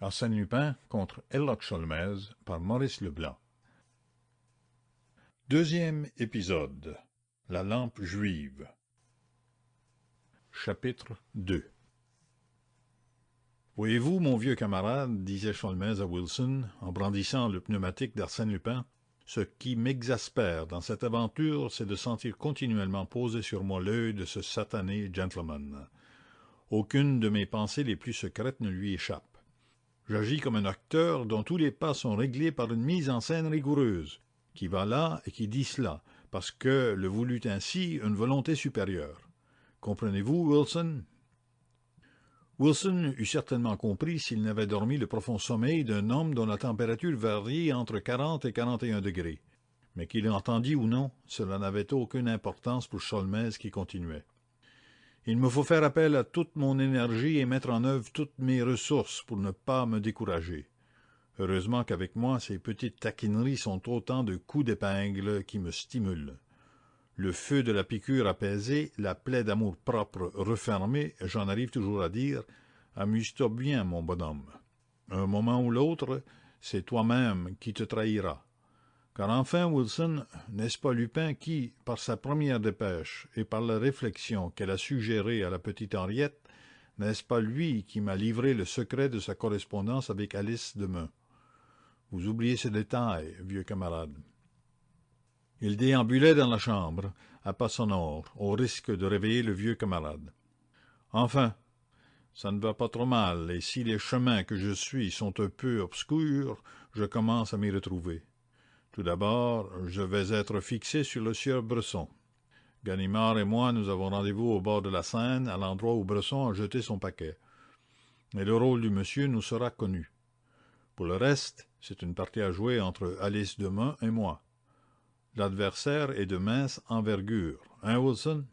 Arsène Lupin contre Herlock Sholmès par Maurice Leblanc. Deuxième épisode. La lampe juive. Chapitre 2. Voyez-vous, mon vieux camarade, disait Sholmès à Wilson, en brandissant le pneumatique d'Arsène Lupin, ce qui m'exaspère dans cette aventure, c'est de sentir continuellement poser sur moi l'œil de ce satané gentleman. Aucune de mes pensées les plus secrètes ne lui échappe. J'agis comme un acteur dont tous les pas sont réglés par une mise en scène rigoureuse, qui va là et qui dit cela, parce que le voulut ainsi une volonté supérieure. Comprenez-vous, Wilson? Wilson eût certainement compris s'il n'avait dormi le profond sommeil d'un homme dont la température varie entre 40 et 41 degrés. Mais qu'il entendît ou non, cela n'avait aucune importance pour Sholmès qui continuait. Il me faut faire appel à toute mon énergie et mettre en œuvre toutes mes ressources pour ne pas me décourager. Heureusement qu'avec moi, ces petites taquineries sont autant de coups d'épingle qui me stimulent. Le feu de la piqûre apaisé, la plaie d'amour-propre refermée, j'en arrive toujours à dire « Amuse-toi bien, mon bonhomme. Un moment ou l'autre, c'est toi-même qui te trahiras. » Car enfin, Wilson, n'est-ce pas Lupin qui, par sa première dépêche et par la réflexion qu'elle a suggérée à la petite Henriette, n'est-ce pas lui qui m'a livré le secret de sa correspondance avec Alice Demun? Vous oubliez ce détail, vieux camarade. Il déambulait dans la chambre, à pas sonores, au risque de réveiller le vieux camarade. Enfin, ça ne va pas trop mal, et si les chemins que je suis sont un peu obscurs, je commence à m'y retrouver. Tout d'abord, je vais être fixé sur le sieur Bresson. Ganimard et moi, nous avons rendez-vous au bord de la Seine, à l'endroit où Bresson a jeté son paquet. Et le rôle du monsieur nous sera connu. Pour le reste, c'est une partie à jouer entre Alice Demun et moi. L'adversaire est de mince envergure, hein, Wilson?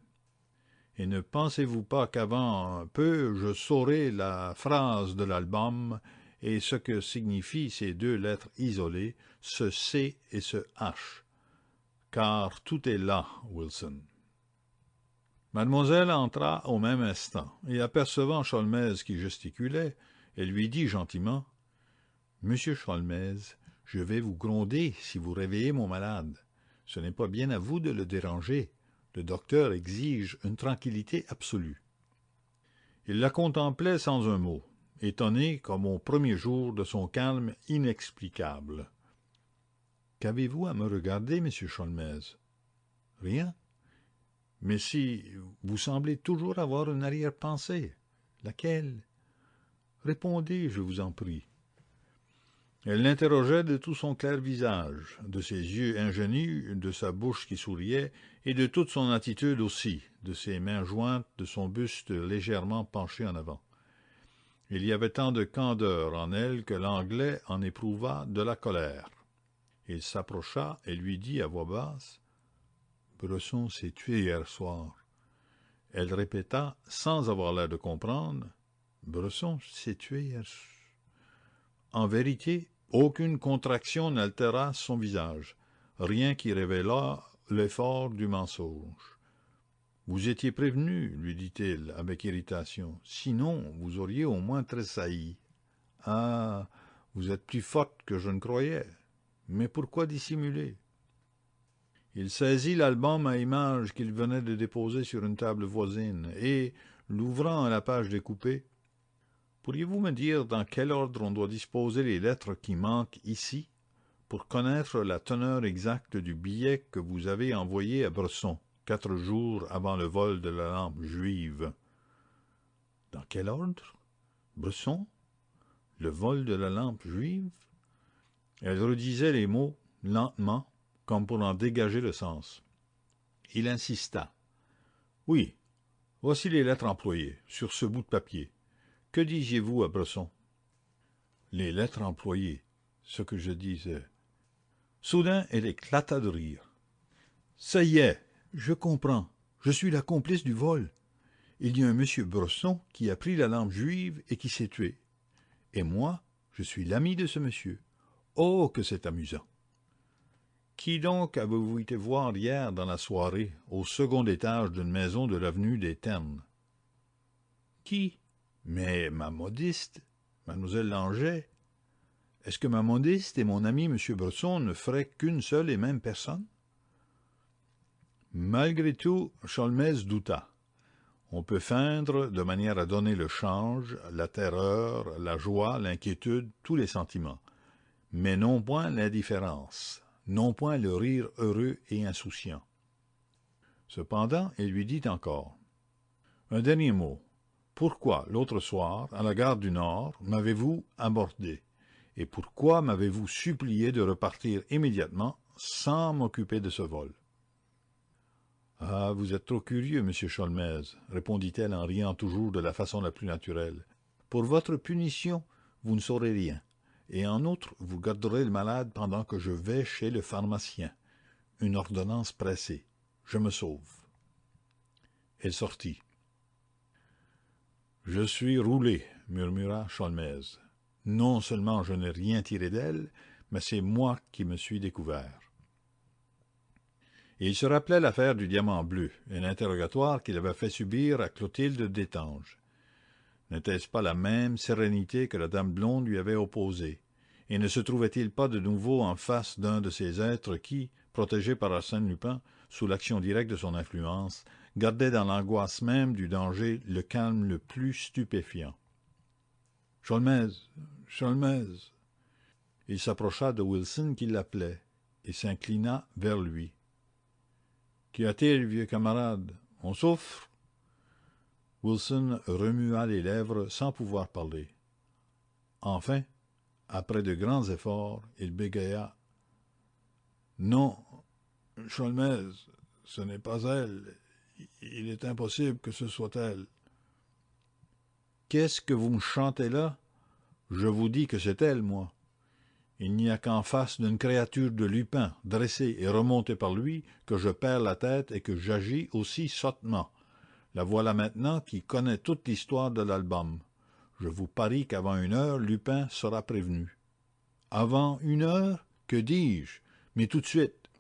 Et ne pensez-vous pas qu'avant un peu, je saurai la phrase de l'album et ce que signifient ces deux lettres isolées, ce C et ce H. Car tout est là, Wilson. Mademoiselle entra au même instant, et apercevant Sholmès qui gesticulait, elle lui dit gentiment « Monsieur Sholmès, je vais vous gronder si vous réveillez mon malade. Ce n'est pas bien à vous de le déranger. Le docteur exige une tranquillité absolue. » Il la contemplait sans un mot, étonné comme au premier jour de son calme inexplicable. « Qu'avez-vous à me regarder, monsieur Sholmès? »« Rien. Mais si vous semblez toujours avoir une arrière-pensée. Laquelle? Répondez, je vous en prie. » Elle l'interrogeait de tout son clair visage, de ses yeux ingénus, de sa bouche qui souriait, et de toute son attitude aussi, de ses mains jointes, de son buste légèrement penché en avant. Il y avait tant de candeur en elle que l'Anglais en éprouva de la colère. Il s'approcha et lui dit à voix basse « Bresson s'est tué hier soir. » Elle répéta, sans avoir l'air de comprendre « Bresson s'est tué hier soir. » En vérité, aucune contraction n'altéra son visage, rien qui révélât l'effort du mensonge. « Vous étiez prévenu, lui dit-il avec irritation, sinon vous auriez au moins tressailli. Ah, vous êtes plus forte que je ne croyais. Mais pourquoi dissimuler? » Il saisit l'album à images qu'il venait de déposer sur une table voisine et, l'ouvrant à la page découpée, « Pourriez-vous me dire dans quel ordre on doit disposer les lettres qui manquent ici, pour connaître la teneur exacte du billet que vous avez envoyé à Bresson, 4 jours avant le vol de la lampe juive? »« Dans quel ordre? Bresson? Le vol de la lampe juive? » Elle redisait les mots lentement, comme pour en dégager le sens. Il insista. « Oui, voici les lettres employées, sur ce bout de papier. Que disiez-vous à Bresson? » Les lettres employées, ce que je disais. Soudain, elle éclata de rire. « Ça y est, je comprends. Je suis la complice du vol. Il y a un monsieur Bresson qui a pris la lampe juive et qui s'est tué. Et moi, je suis l'ami de ce monsieur. Oh, que c'est amusant! » « Qui donc avez-vous été voir hier dans la soirée, au second étage d'une maison de l'avenue des Ternes? »« Qui? Mais ma modiste. Mademoiselle Langeais? Est-ce que ma modiste et mon ami Monsieur Bresson ne feraient qu'une seule et même personne? Malgré tout, Sholmès douta. On peut feindre de manière à donner le change, la terreur, la joie, l'inquiétude, tous les sentiments, mais non point l'indifférence, non point le rire heureux et insouciant. Cependant, il lui dit encore: un dernier mot. Pourquoi, l'autre soir, à la gare du Nord, m'avez-vous abordé? Et pourquoi m'avez-vous supplié de repartir immédiatement sans m'occuper de ce vol? Ah, vous êtes trop curieux, monsieur Sholmès, répondit-elle en riant toujours de la façon la plus naturelle. Pour votre punition, vous ne saurez rien. Et en outre, vous garderez le malade pendant que je vais chez le pharmacien. Une ordonnance pressée. Je me sauve. Elle sortit. Je suis roulé, murmura Sholmès. Non seulement je n'ai rien tiré d'elle, mais c'est moi qui me suis découvert. Et il se rappelait l'affaire du diamant bleu et l'interrogatoire qu'il avait fait subir à Clotilde Destange. N'était-ce pas la même sérénité que la dame blonde lui avait opposée, et ne se trouvait-il pas de nouveau en face d'un de ces êtres qui, protégés par Arsène Lupin, sous l'action directe de son influence, gardaient dans l'angoisse même du danger le calme le plus stupéfiant? Sholmès, Sholmès. Il s'approcha de Wilson qui l'appelait et s'inclina vers lui. Qu'y a-t-il, vieux camarade? On souffre? Wilson remua les lèvres sans pouvoir parler. Enfin, après de grands efforts, il bégaya: non, Sholmès, ce n'est pas elle. Il est impossible que ce soit elle. Qu'est-ce que vous me chantez là? Je vous dis que c'est elle, moi. Il n'y a qu'en face d'une créature de Lupin, dressée et remontée par lui, que je perds la tête et que j'agis aussi sottement. La voilà maintenant qui connaît toute l'histoire de l'album. Je vous parie qu'avant 1 heure, Lupin sera prévenu. Avant 1 heure? Que dis-je? Mais tout de suite.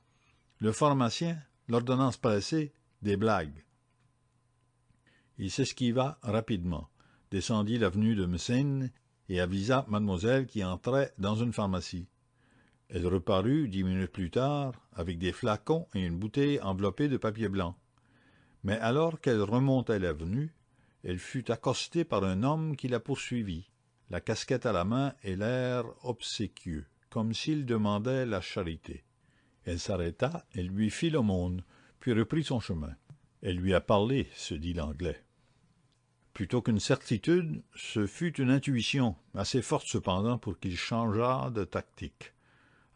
Le pharmacien, l'ordonnance pressée, des blagues. Il s'esquiva rapidement, descendit l'avenue de Mécène et avisa mademoiselle qui entrait dans une pharmacie. Elle reparut 10 minutes plus tard avec des flacons et une bouteille enveloppée de papier blanc. Mais alors qu'elle remontait l'avenue, elle fut accostée par un homme qui la poursuivit, la casquette à la main et l'air obséquieux, comme s'il demandait la charité. Elle s'arrêta, elle lui fit l'aumône, puis reprit son chemin. Elle lui a parlé, se dit l'Anglais. Plutôt qu'une certitude, ce fut une intuition, assez forte cependant pour qu'il changeât de tactique.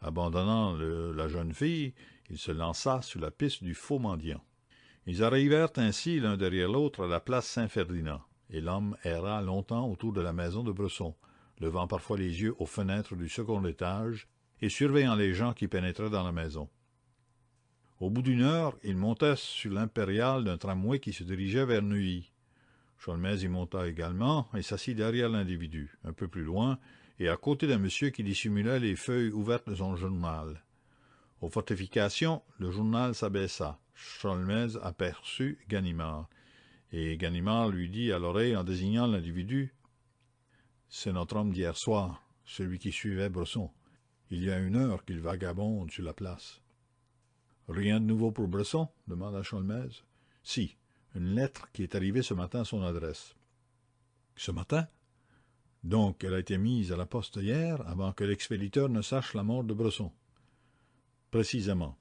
Abandonnant la jeune fille, il se lança sur la piste du faux mendiant. Ils arrivèrent ainsi l'un derrière l'autre à la place Saint-Ferdinand, et l'homme erra longtemps autour de la maison de Bresson, levant parfois les yeux aux fenêtres du second étage et surveillant les gens qui pénétraient dans la maison. Au bout d'1 heure, il montait sur l'impériale d'un tramway qui se dirigeait vers Neuilly. Sholmès y monta également et s'assit derrière l'individu, un peu plus loin, et à côté d'un monsieur qui dissimulait les feuilles ouvertes de son journal. Aux fortifications, le journal s'abaissa. Sholmès aperçut Ganimard, et Ganimard lui dit à l'oreille en désignant l'individu: « C'est notre homme d'hier soir, celui qui suivait Bresson. Il y a 1 heure qu'il vagabonde sur la place. »« Rien de nouveau pour Bresson? » demanda Sholmès. « Si, une lettre qui est arrivée ce matin à son adresse. »« Ce matin? Donc elle a été mise à la poste hier, avant que l'expéditeur ne sache la mort de Bresson. »« Précisément.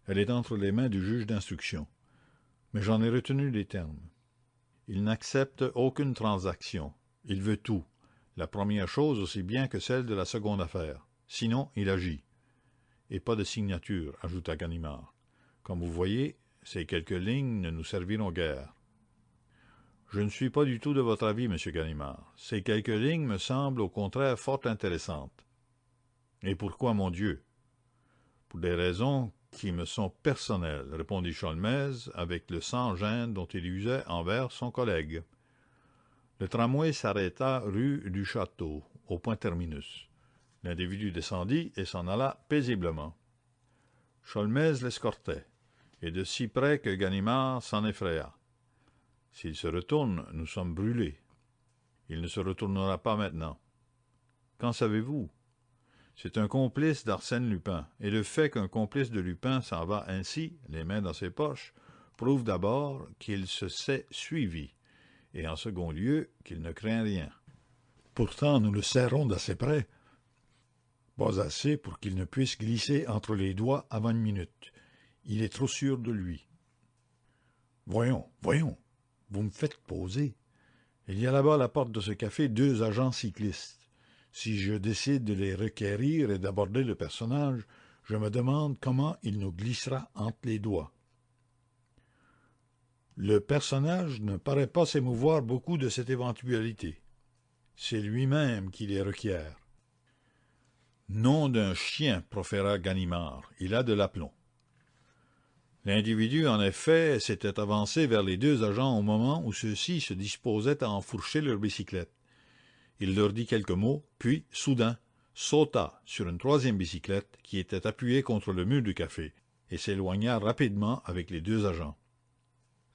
Elle est entre les mains du juge d'instruction. Mais j'en ai retenu les termes. Il n'accepte aucune transaction. Il veut tout, la première chose aussi bien que celle de la seconde affaire. Sinon, il agit. Et pas de signature, ajouta Ganimard. Comme vous voyez, ces quelques lignes ne nous serviront guère. Je ne suis pas du tout de votre avis, monsieur Ganimard. Ces quelques lignes me semblent au contraire fort intéressantes. Et pourquoi, mon Dieu? Pour des raisons qui me sont personnelles, répondit Sholmès avec le sans-gêne dont il usait envers son collègue. Le tramway s'arrêta rue du Château, au point terminus. L'individu descendit et s'en alla paisiblement. Sholmès l'escortait, et de si près que Ganimard s'en effraya. S'il se retourne, nous sommes brûlés. Il ne se retournera pas maintenant. Qu'en savez-vous? C'est un complice d'Arsène Lupin, et le fait qu'un complice de Lupin s'en va ainsi, les mains dans ses poches, prouve d'abord qu'il se sait suivi, et en second lieu qu'il ne craint rien. Pourtant nous le serrons d'assez près. Pas assez pour qu'il ne puisse glisser entre les doigts avant une minute. Il est trop sûr de lui. Voyons, vous me faites poser. Il y a là-bas à la porte de ce café 2 agents cyclistes. Si je décide de les requérir et d'aborder le personnage, je me demande comment il nous glissera entre les doigts. Le personnage ne paraît pas s'émouvoir beaucoup de cette éventualité. C'est lui-même qui les requiert. Nom d'un chien, proféra Ganimard, il a de l'aplomb. L'individu, en effet, s'était avancé vers les 2 agents au moment où ceux-ci se disposaient à enfourcher leur bicyclette. Il leur dit quelques mots, puis, soudain, sauta sur une 3e bicyclette qui était appuyée contre le mur du café et s'éloigna rapidement avec les 2 agents.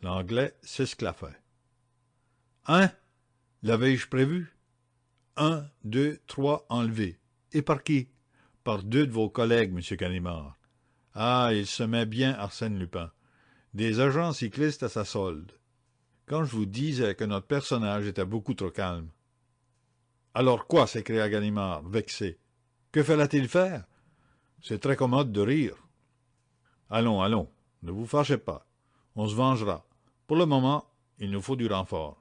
L'Anglais s'esclaffait. « Hein? L'avais-je prévu? 1, 2, 3 enlevés. Et par qui? Par 2 de vos collègues, monsieur Ganimard. Ah, il se met bien Arsène Lupin. Des agents cyclistes à sa solde. Quand je vous disais que notre personnage était beaucoup trop calme. » « Alors quoi? » s'écria Ganimard, vexé. « Que fallait-il faire? C'est très commode de rire. » « Allons, ne vous fâchez pas. On se vengera. Pour le moment, il nous faut du renfort.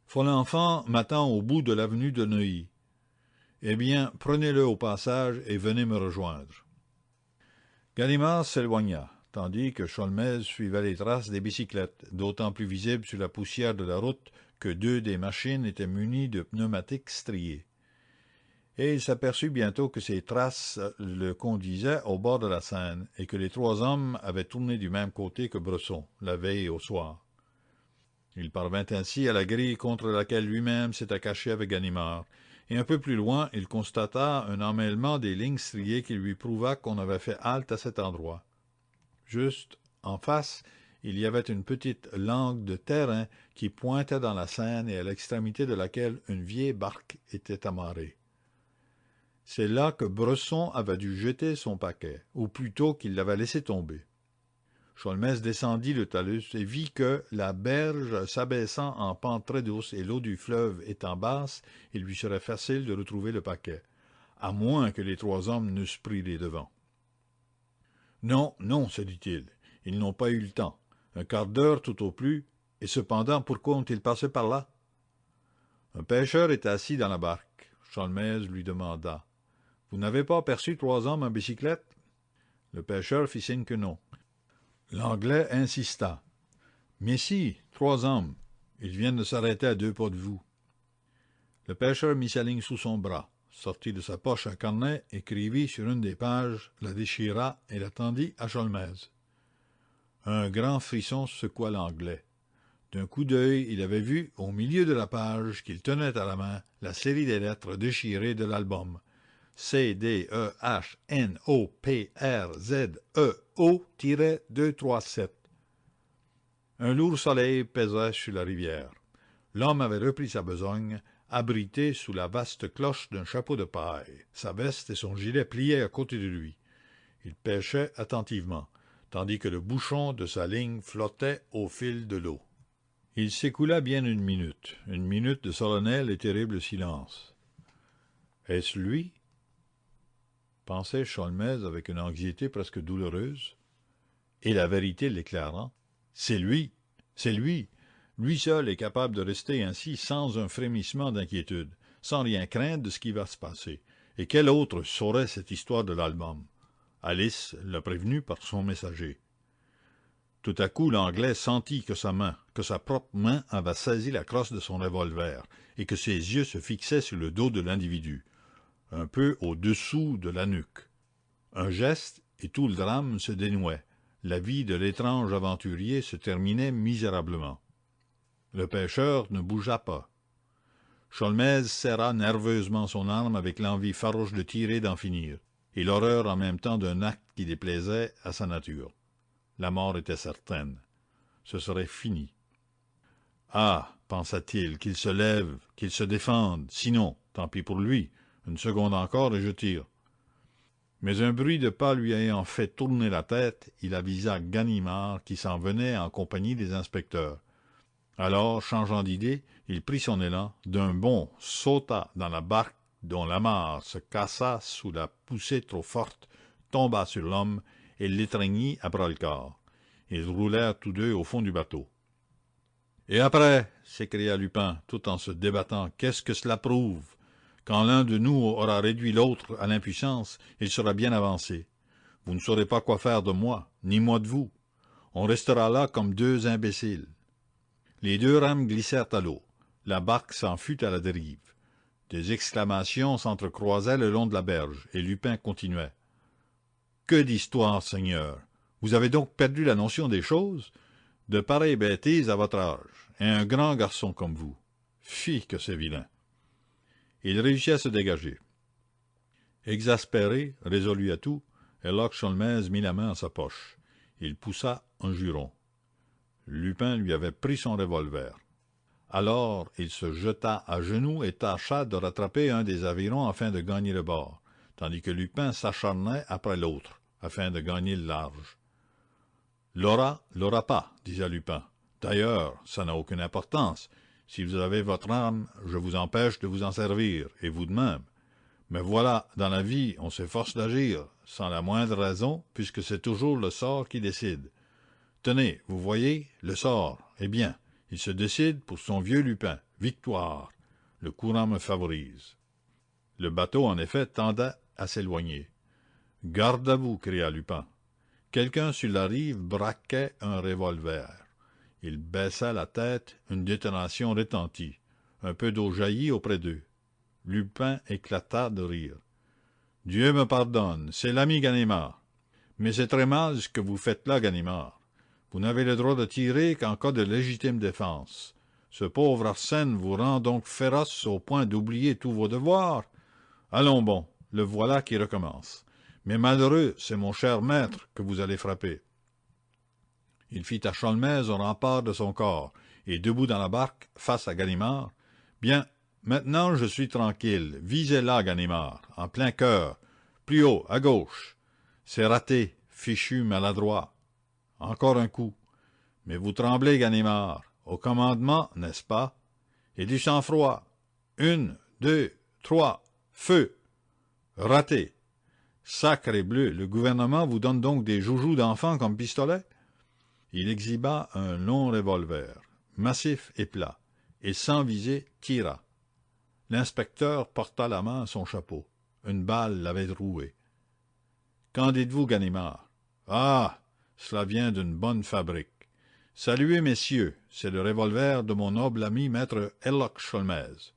Folenfant m'attend au bout de l'avenue de Neuilly. Eh bien, prenez-le au passage et venez me rejoindre. » Ganimard s'éloigna, tandis que Sholmès suivait les traces des bicyclettes, d'autant plus visibles sur la poussière de la route que 2 des machines étaient munies de pneumatiques striés. Et il s'aperçut bientôt que ces traces le conduisaient au bord de la Seine, et que les 3 hommes avaient tourné du même côté que Bresson, la veille au soir. Il parvint ainsi à la grille contre laquelle lui-même s'était caché avec Ganimard, et un peu plus loin il constata un emmêlement des lignes striées qui lui prouva qu'on avait fait halte à cet endroit. Juste en face, il y avait une petite langue de terrain qui pointait dans la Seine et à l'extrémité de laquelle une vieille barque était amarrée. C'est là que Bresson avait dû jeter son paquet, ou plutôt qu'il l'avait laissé tomber. Sholmès descendit le talus et vit que, la berge s'abaissant en pente très douce et l'eau du fleuve étant basse, il lui serait facile de retrouver le paquet, à moins que les 3 hommes n'eussent pris les devants. Non, se dit-il, ils n'ont pas eu le temps. Un quart d'heure tout au plus, et cependant pourquoi ont-ils passé par là? Un pêcheur était assis dans la barque. Sholmès lui demanda: « Vous n'avez pas aperçu 3 hommes en bicyclette? » Le pêcheur fit signe que non. L'Anglais insista: « Mais si, 3 hommes. Ils viennent de s'arrêter à 2 pas de vous. » Le pêcheur mit sa ligne sous son bras, sortit de sa poche un carnet, écrivit sur une des pages, la déchira et la tendit à Sholmès. Un grand frisson secoua l'Anglais. D'un coup d'œil, il avait vu, au milieu de la page qu'il tenait à la main, la série des lettres déchirées de l'album. CDEHNOPRZEO-237. Un lourd soleil pesait sur la rivière. L'homme avait repris sa besogne, abrité sous la vaste cloche d'un chapeau de paille. Sa veste et son gilet pliaient à côté de lui. Il pêchait attentivement, tandis que le bouchon de sa ligne flottait au fil de l'eau. Il s'écoula bien une minute de solennel et terrible silence. « Est-ce lui? » pensait Sholmès avec une anxiété presque douloureuse. Et la vérité l'éclairant, c'est lui, lui seul est capable de rester ainsi sans un frémissement d'inquiétude, sans rien craindre de ce qui va se passer. Et quel autre saurait cette histoire de l'album? Alice l'a prévenu par son messager. Tout à coup l'Anglais sentit que sa propre main avait saisi la crosse de son revolver, et que ses yeux se fixaient sur le dos de l'individu, un peu au-dessous de la nuque. Un geste, et tout le drame se dénouait. La vie de l'étrange aventurier se terminait misérablement. Le pêcheur ne bougea pas. Sholmès serra nerveusement son arme avec l'envie farouche de tirer et d'en finir, et l'horreur en même temps d'un acte qui déplaisait à sa nature. La mort était certaine. Ce serait fini. Ah, pensa-t-il, qu'il se lève, qu'il se défende, sinon, Tant pis pour lui. Une seconde encore et je tire. Mais un bruit de pas lui ayant fait tourner la tête, il avisa Ganimard qui s'en venait en compagnie des inspecteurs. Alors, changeant d'idée, il prit son élan, d'un bond sauta dans la barque dont l'amarre se cassa sous la poussée trop forte, tomba sur l'homme et l'étreignit à bras-le-corps. Ils roulèrent tous deux au fond du bateau. « Et après, s'écria Lupin, tout en se débattant, qu'est-ce que cela prouve? Quand l'un de nous aura réduit l'autre à l'impuissance, il sera bien avancé. Vous ne saurez pas quoi faire de moi, ni moi de vous. On restera là comme deux imbéciles. » Les deux rames glissèrent à l'eau. La barque s'en fut à la dérive. Des exclamations s'entrecroisaient le long de la berge, et Lupin continuait. « Que d'histoire, Seigneur! Vous avez donc perdu la notion des choses? De pareilles bêtises à votre âge, et un grand garçon comme vous. Fi que c'est vilain! » Il réussit à se dégager. Exaspéré, résolu à tout, Herlock Sholmès mit la main à sa poche. Il poussa un juron. Lupin lui avait pris son revolver. Alors il se jeta à genoux et tâcha de rattraper un des avirons afin de gagner le bord, tandis que Lupin s'acharnait après l'autre, afin de gagner le large. « L'aura pas, disait Lupin. D'ailleurs, ça n'a aucune importance. Si vous avez votre arme, je vous empêche de vous en servir, et vous de même. Mais voilà, dans la vie, on s'efforce d'agir, sans la moindre raison, puisque c'est toujours le sort qui décide. Tenez, vous voyez, le sort, eh bien, il se décide pour son vieux Lupin. Victoire! Le courant me favorise. » Le bateau, en effet, tendait à s'éloigner. « Garde à vous! » cria Lupin. Quelqu'un sur la rive braquait un revolver. Il baissa la tête, une détonation retentit. Un peu d'eau jaillit auprès d'eux. Lupin éclata de rire. « Dieu me pardonne, c'est l'ami Ganimard. Mais c'est très mal ce que vous faites là, Ganimard. Vous n'avez le droit de tirer qu'en cas de légitime défense. Ce pauvre Arsène vous rend donc féroce au point d'oublier tous vos devoirs. Allons bon, le voilà qui recommence. Mais malheureux, c'est mon cher maître que vous allez frapper. » Il fit à Sholmès un rempart de son corps, et debout dans la barque, face à Ganimard, « Bien, maintenant je suis tranquille. Visez là, Ganimard, en plein cœur. Plus haut, à gauche. C'est raté, fichu maladroit. Encore un coup. Mais vous tremblez, Ganimard. Au commandement, n'est-ce pas? Et du sang-froid. 1, 2, 3, feu. Raté. Sacré bleu, le gouvernement vous donne donc des joujoux d'enfants comme pistolet? Il exhiba un long revolver, massif et plat, et sans viser, tira. L'inspecteur porta la main à son chapeau. Une balle l'avait roué. « Qu'en dites-vous, Ganimard? »« Ah! Cela vient d'une bonne fabrique. Saluez, messieurs, c'est le revolver de mon noble ami maître Herlock Sholmès. »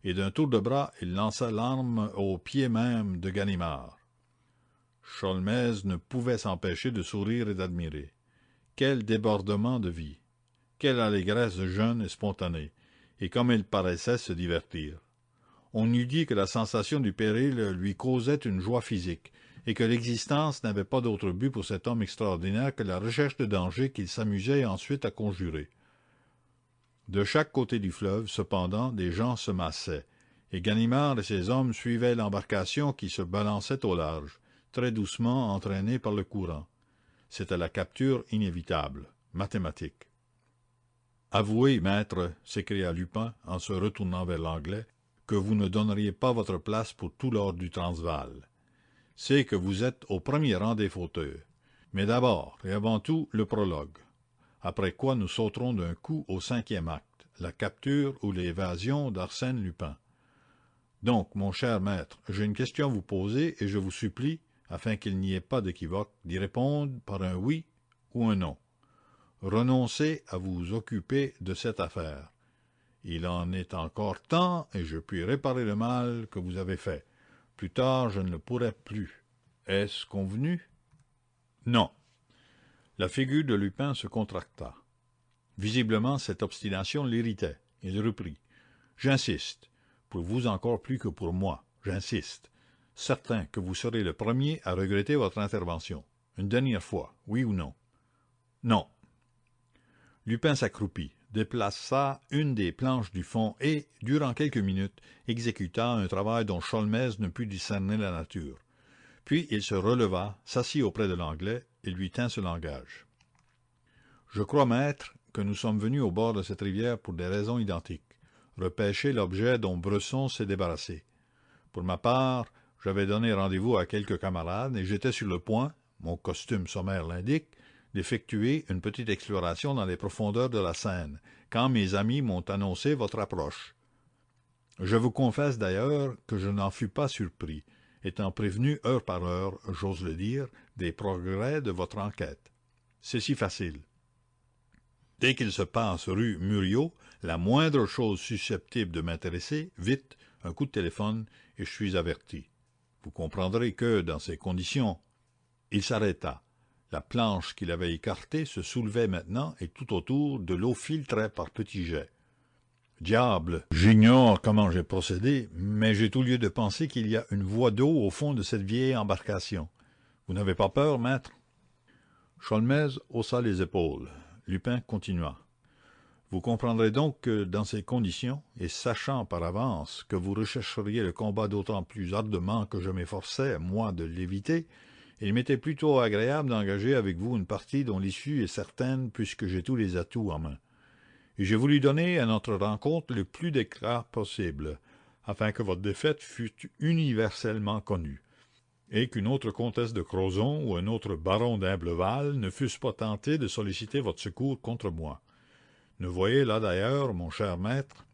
Et d'un tour de bras, il lança l'arme aux pieds même de Ganimard. Sholmès ne pouvait s'empêcher de sourire et d'admirer. Quel débordement de vie! Quelle allégresse jeune et spontanée! Et comme il paraissait se divertir! On eût dit que la sensation du péril lui causait une joie physique, et que l'existence n'avait pas d'autre but pour cet homme extraordinaire que la recherche de danger qu'il s'amusait ensuite à conjurer. De chaque côté du fleuve, cependant, des gens se massaient, et Ganimard et ses hommes suivaient l'embarcation qui se balançait au large, très doucement entraînée par le courant. C'était la capture inévitable, mathématique. « Avouez, maître, s'écria Lupin en se retournant vers l'Anglais, que vous ne donneriez pas votre place pour tout l'or du Transvaal. C'est que vous êtes au premier rang des fauteurs. Mais d'abord et avant tout le prologue. Après quoi nous sauterons d'un coup au 5e acte, la capture ou l'évasion d'Arsène Lupin. Donc, mon cher maître, j'ai une question à vous poser et je vous supplie, afin qu'il n'y ait pas d'équivoque, d'y répondre par un oui ou un non. Renoncez à vous occuper de cette affaire. Il en est encore temps et je puis réparer le mal que vous avez fait. Plus tard, je ne le pourrai plus. Est-ce convenu? Non. La figure de Lupin se contracta. Visiblement, cette obstination l'irritait. Il reprit. J'insiste, pour vous encore plus que pour moi, j'insiste. Certain que vous serez le premier à regretter votre intervention. Une dernière fois, oui ou non? Non. Lupin s'accroupit, déplaça une des planches du fond et, durant quelques minutes, exécuta un travail dont Sholmès ne put discerner la nature. Puis il se releva, s'assit auprès de l'Anglais et lui tint ce langage. « Je crois, maître, que nous sommes venus au bord de cette rivière pour des raisons identiques, repêcher l'objet dont Bresson s'est débarrassé. Pour ma part, j'avais donné rendez-vous à quelques camarades et j'étais sur le point, mon costume sommaire l'indique, d'effectuer une petite exploration dans les profondeurs de la Seine, quand mes amis m'ont annoncé votre approche. Je vous confesse d'ailleurs que je n'en fus pas surpris, étant prévenu heure par heure, j'ose le dire, des progrès de votre enquête. C'est si facile. Dès qu'il se passe rue Muriot, la moindre chose susceptible de m'intéresser, vite, un coup de téléphone, et je suis averti. Vous comprendrez que, dans ces conditions... » Il s'arrêta. La planche qu'il avait écartée se soulevait maintenant et tout autour, de l'eau filtrait par petits jets. Diable, j'ignore comment j'ai procédé, mais j'ai tout lieu de penser qu'il y a une voie d'eau au fond de cette vieille embarcation. Vous n'avez pas peur, maître? Sholmès haussa les épaules. Lupin continua. Vous comprendrez donc que, dans ces conditions, et sachant par avance que vous rechercheriez le combat d'autant plus ardemment que je m'efforçais, moi, de l'éviter, il m'était plutôt agréable d'engager avec vous une partie dont l'issue est certaine puisque j'ai tous les atouts en main. Et j'ai voulu donner à notre rencontre le plus d'éclat possible, afin que votre défaite fût universellement connue, et qu'une autre comtesse de Crozon ou un autre baron d'Imbleval ne fussent pas tentés de solliciter votre secours contre moi. Ne voyez là d'ailleurs, mon cher maître...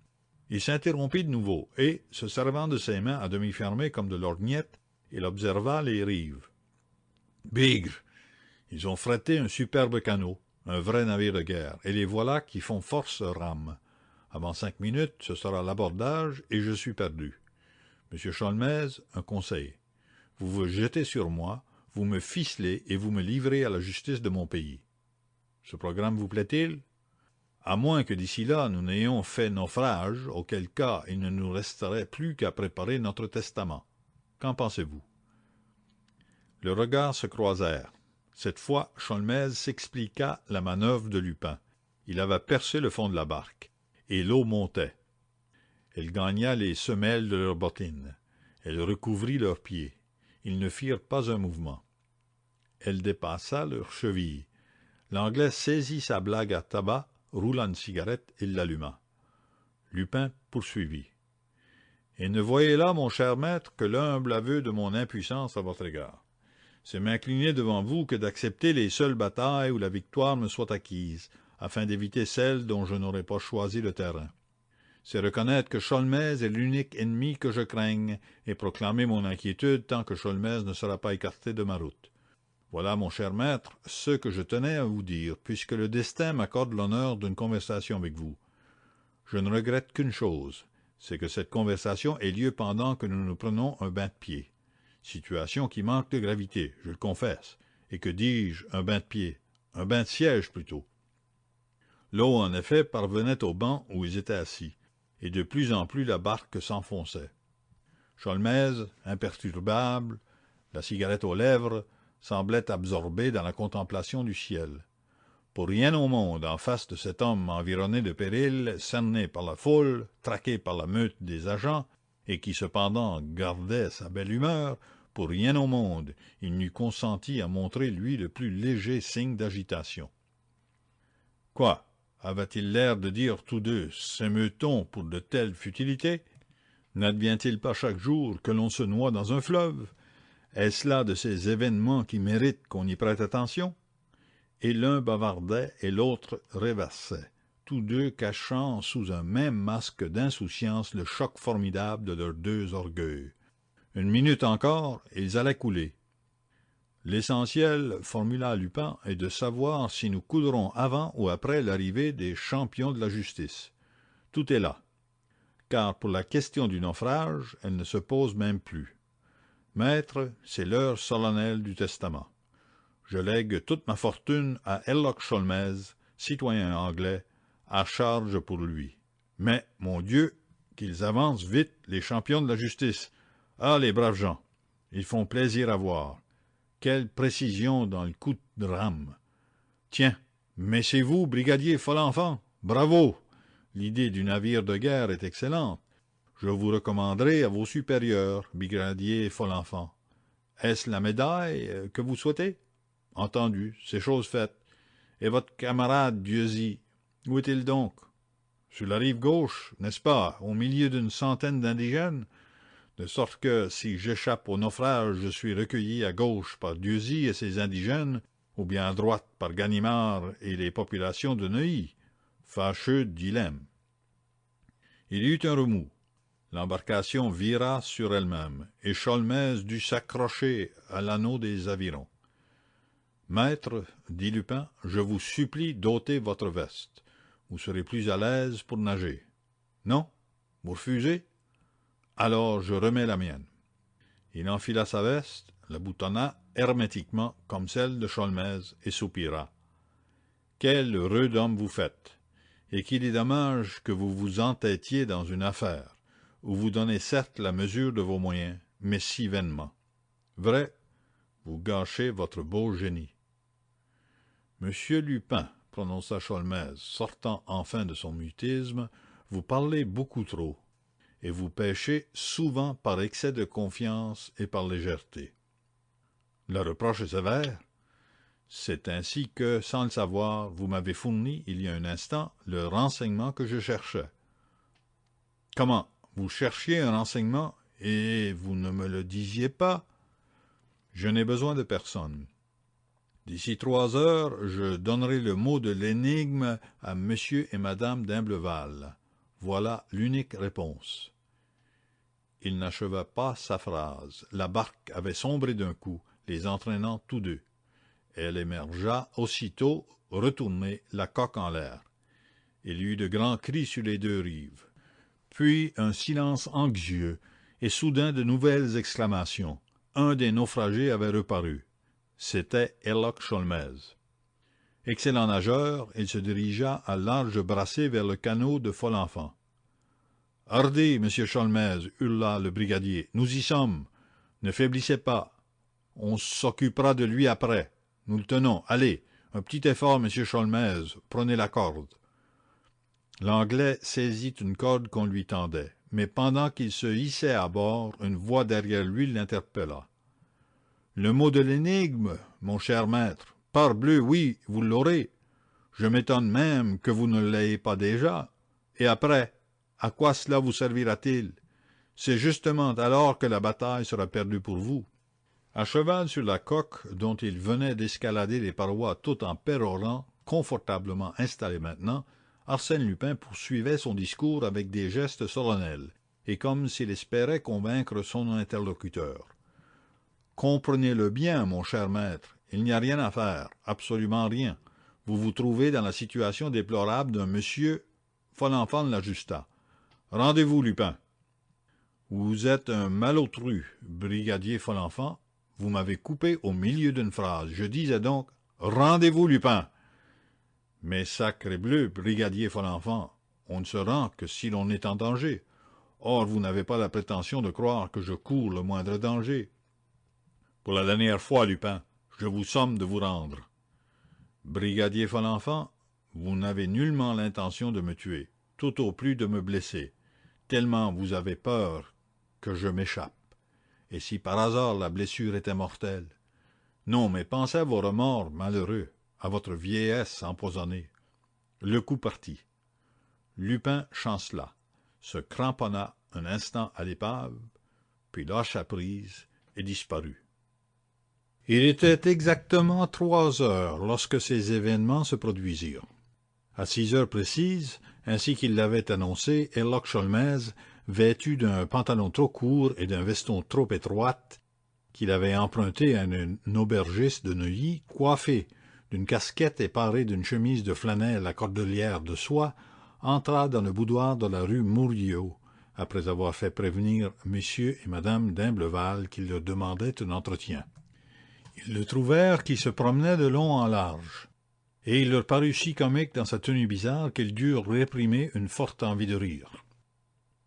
Il s'interrompit de nouveau, et, se servant de ses mains à demi fermées comme de lorgnettes, il observa les rives. Bigre! Ils ont frété un superbe canot, un vrai navire de guerre, et les voilà qui font force rames. Avant 5 minutes, ce sera l'abordage, et je suis perdu. Monsieur Sholmès, un conseil. Vous vous jetez sur moi, vous me ficelez et vous me livrez à la justice de mon pays. Ce programme vous plaît-il? À moins que d'ici là nous n'ayons fait naufrage, auquel cas il ne nous resterait plus qu'à préparer notre testament. Qu'en pensez-vous? Le regard se croisèrent. Cette fois, Sholmès s'expliqua la manœuvre de Lupin. Il avait percé le fond de la barque, et l'eau montait. Elle gagna les semelles de leurs bottines. Elle recouvrit leurs pieds. Ils ne firent pas un mouvement. Elle dépassa leurs chevilles. L'Anglais saisit sa blague à tabac, roula une cigarette et l'alluma. Lupin poursuivit. « Et ne voyez là, mon cher maître, que l'humble aveu de mon impuissance à votre égard. C'est m'incliner devant vous que d'accepter les seules batailles où la victoire me soit acquise, afin d'éviter celles dont je n'aurais pas choisi le terrain. C'est reconnaître que Sholmès est l'unique ennemi que je craigne, et proclamer mon inquiétude tant que Sholmès ne sera pas écarté de ma route. Voilà, mon cher maître, ce que je tenais à vous dire, puisque le destin m'accorde l'honneur d'une conversation avec vous. Je ne regrette qu'une chose, c'est que cette conversation ait lieu pendant que nous nous prenons un bain de pieds. Situation qui manque de gravité, je le confesse, et que dis-je, un bain de pieds, un bain de siège plutôt. L'eau, en effet, parvenait au banc où ils étaient assis, et de plus en plus la barque s'enfonçait. Sholmès, imperturbable, la cigarette aux lèvres, semblait absorbé dans la contemplation du ciel. Pour rien au monde, en face de cet homme environné de périls, cerné par la foule, traqué par la meute des agents, et qui cependant gardait sa belle humeur, pour rien au monde, il n'eût consenti à montrer lui le plus léger signe d'agitation. Quoi, avaient-ils l'air de dire tous deux, s'émeut-on pour de telles futilités? N'advient-il pas chaque jour que l'on se noie dans un fleuve? Est-ce là de ces événements qui méritent qu'on y prête attention? Et l'un bavardait et l'autre rêvassait, tous deux cachant sous un même masque d'insouciance le choc formidable de leurs deux orgueils. Une minute encore, et ils allaient couler. L'essentiel, formula Lupin, est de savoir si nous coulerons avant ou après l'arrivée des champions de la justice. Tout est là. Car pour la question du naufrage, elle ne se pose même plus. Maître, c'est l'heure solennelle du testament. Je lègue toute ma fortune à Herlock Sholmès, citoyen anglais, à charge pour lui. Mais, mon Dieu, qu'ils avancent vite, les champions de la justice. Ah, les braves gens! Ils font plaisir à voir. Quelle précision dans le coup de rame! Tiens, mais c'est vous, brigadier Folenfant! Bravo! L'idée du navire de guerre est excellente. Je vous recommanderai à vos supérieurs, brigadier Folenfant. Est-ce la médaille que vous souhaitez? Entendu, c'est chose faite. Et votre camarade Dieuzy, où est-il donc? Sur la rive gauche, n'est-ce pas, au milieu d'une centaine d'indigènes? De sorte que, si j'échappe au naufrage, je suis recueilli à gauche par Dieuzy et ses indigènes, ou bien à droite par Ganimard et les populations de Neuilly. Fâcheux dilemme. Il y eut un remous. L'embarcation vira sur elle-même, et Sholmès dut s'accrocher à l'anneau des avirons. « Maître, dit Lupin, je vous supplie d'ôter votre veste. Vous serez plus à l'aise pour nager. Non? Vous refusez? Alors je remets la mienne. » Il enfila sa veste, la boutonna hermétiquement comme celle de Sholmès, et soupira. « Quel heureux d'homme vous faites! Et qu'il est dommage que vous vous entêtiez dans une affaire, où vous donnez certes la mesure de vos moyens, mais si vainement. Vrai, vous gâchez votre beau génie. »« Monsieur Lupin, prononça Sholmès, sortant enfin de son mutisme, vous parlez beaucoup trop, et vous péchez souvent par excès de confiance et par légèreté. Le reproche est sévère. C'est ainsi que, sans le savoir, vous m'avez fourni, il y a un instant, le renseignement que je cherchais. Comment? Vous cherchiez un renseignement, et vous ne me le disiez pas? Je n'ai besoin de personne. D'ici 3 heures, je donnerai le mot de l'énigme à monsieur et madame d'Imbleval. Voilà l'unique réponse. Il n'acheva pas sa phrase. La barque avait sombré d'un coup, les entraînant tous deux. Elle émergea aussitôt, retournée, la coque en l'air. Il y eut de grands cris sur les 2 rives. Puis un silence anxieux, et soudain de nouvelles exclamations. Un des naufragés avait reparu. C'était Herlock Sholmès. Excellent nageur, il se dirigea à larges brassées vers le canot de Folenfant. « Hardez, monsieur Sholmès » hurla le brigadier, « nous y sommes. Ne faiblissez pas. On s'occupera de lui après. Nous le tenons. Allez, un petit effort, monsieur Sholmès, prenez la corde. » L'Anglais saisit une corde qu'on lui tendait, mais pendant qu'il se hissait à bord, une voix derrière lui l'interpella. « Le mot de l'énigme, mon cher maître. Parbleu, oui, vous l'aurez. Je m'étonne même que vous ne l'ayez pas déjà. Et après, à quoi cela vous servira-t-il? C'est justement alors que la bataille sera perdue pour vous. » À cheval sur la coque, dont il venait d'escalader les parois tout en pérorant, confortablement installé maintenant, Arsène Lupin poursuivait son discours avec des gestes solennels, et comme s'il espérait convaincre son interlocuteur. « Comprenez-le bien, mon cher maître, il n'y a rien à faire, absolument rien. Vous vous trouvez dans la situation déplorable d'un monsieur... » Folenfant l'ajusta. « Rendez-vous, Lupin. »« Vous êtes un malotru, brigadier Folenfant. Vous m'avez coupé au milieu d'une phrase. Je disais donc... Rendez-vous, Lupin. » « Mais sacrebleu, brigadier Folenfant, on ne se rend que si l'on est en danger. Or, vous n'avez pas la prétention de croire que je cours le moindre danger. Pour la dernière fois, Lupin, je vous somme de vous rendre. Brigadier Folenfant, vous n'avez nullement l'intention de me tuer, tout au plus de me blesser, tellement vous avez peur que je m'échappe. Et si par hasard la blessure était mortelle? Non, mais pensez à vos remords malheureux, à votre vieillesse empoisonnée. » Le coup partit. Lupin chancela, se cramponna un instant à l'épave, puis lâcha prise et disparut. Il était exactement 3 heures lorsque ces événements se produisirent. À 6 heures précises, ainsi qu'il l'avait annoncé, Herlock Sholmès, vêtu d'un pantalon trop court et d'un veston trop étroit, qu'il avait emprunté à un aubergiste de Neuilly, coiffé d'une casquette et paré d'une chemise de flanelle à cordelière de soie, entra dans le boudoir de la rue Murillo, après avoir fait prévenir monsieur et madame d'Imbleval qu'il leur demandait un entretien. Ils le trouvèrent qui se promenait de long en large, et il leur parut si comique dans sa tenue bizarre qu'ils durent réprimer une forte envie de rire.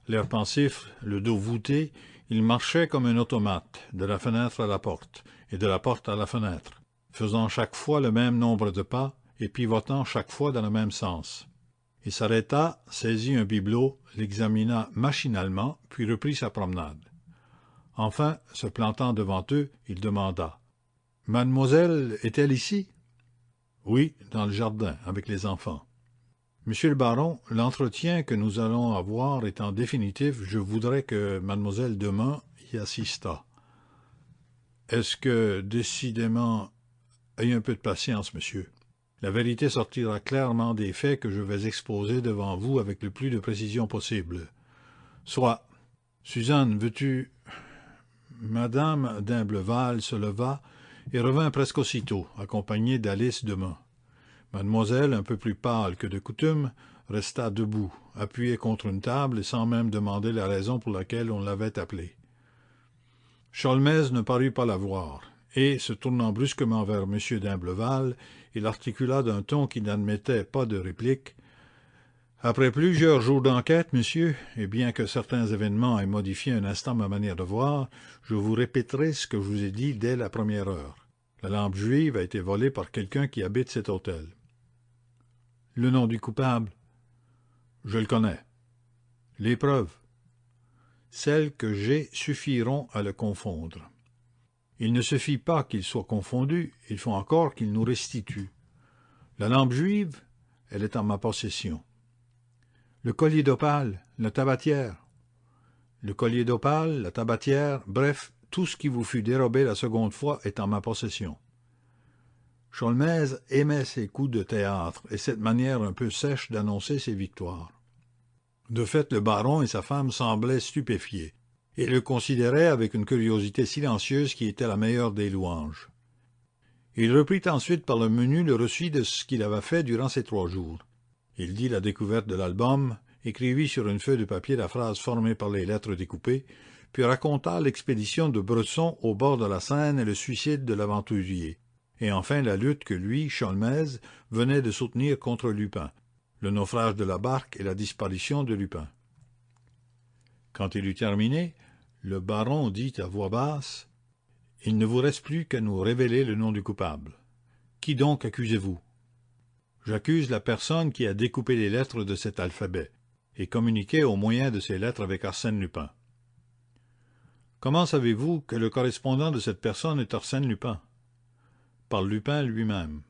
L'air pensif, le dos voûté, il marchait comme un automate, de la fenêtre à la porte, et de la porte à la fenêtre, faisant chaque fois le même nombre de pas, et pivotant chaque fois dans le même sens. Il s'arrêta, saisit un bibelot, l'examina machinalement, puis reprit sa promenade. Enfin, se plantant devant eux, il demanda: « Mademoiselle est-elle ici? »« Oui, dans le jardin, avec les enfants. »« Monsieur le baron, l'entretien que nous allons avoir étant définitif, je voudrais que mademoiselle demain y assistât. »« Est-ce que, décidément... Ayez un peu de patience, monsieur. La vérité sortira clairement des faits que je vais exposer devant vous avec le plus de précision possible. Soit. Suzanne, veux-tu... » Madame d'Imblevalle se leva et revint presque aussitôt, accompagnée d'Alice Demun. Mademoiselle, un peu plus pâle que de coutume, resta debout, appuyée contre une table et sans même demander la raison pour laquelle on l'avait appelée. Sholmès ne parut pas la voir, et, se tournant brusquement vers M. d'Imblevalle, il articula d'un ton qui n'admettait pas de réplique: « Après plusieurs jours d'enquête, monsieur, et bien que certains événements aient modifié un instant ma manière de voir, je vous répéterai ce que je vous ai dit dès la première heure. La lampe juive a été volée par quelqu'un qui habite cet hôtel. » « Le nom du coupable? »« Je le connais. »« Les preuves? »« Celles que j'ai suffiront à le confondre. » « Il ne suffit pas qu'il soit confondu, il faut encore qu'il nous restitue. La lampe juive, elle est en ma possession. » « Le collier d'opale, la tabatière? »« Le collier d'opale, la tabatière, bref, tout ce qui vous fut dérobé la seconde fois est en ma possession. » Sholmès aimait ces coups de théâtre et cette manière un peu sèche d'annoncer ses victoires. De fait, le baron et sa femme semblaient stupéfiés, et le considéraient avec une curiosité silencieuse qui était la meilleure des louanges. Il reprit ensuite par le menu le récit de ce qu'il avait fait durant ces 3 jours. Il dit la découverte de l'album, écrivit sur une feuille de papier la phrase formée par les lettres découpées, puis raconta l'expédition de Bresson au bord de la Seine et le suicide de l'aventurier, et enfin la lutte que lui, Sholmès, venait de soutenir contre Lupin, le naufrage de la barque et la disparition de Lupin. Quand il eut terminé, le baron dit à voix basse: « Il ne vous reste plus qu'à nous révéler le nom du coupable. Qui donc accusez-vous? » « J'accuse la personne qui a découpé les lettres de cet alphabet et communiqué au moyen de ces lettres avec Arsène Lupin. »« Comment savez-vous que le correspondant de cette personne est Arsène Lupin? » ?»« Par Lupin lui-même. »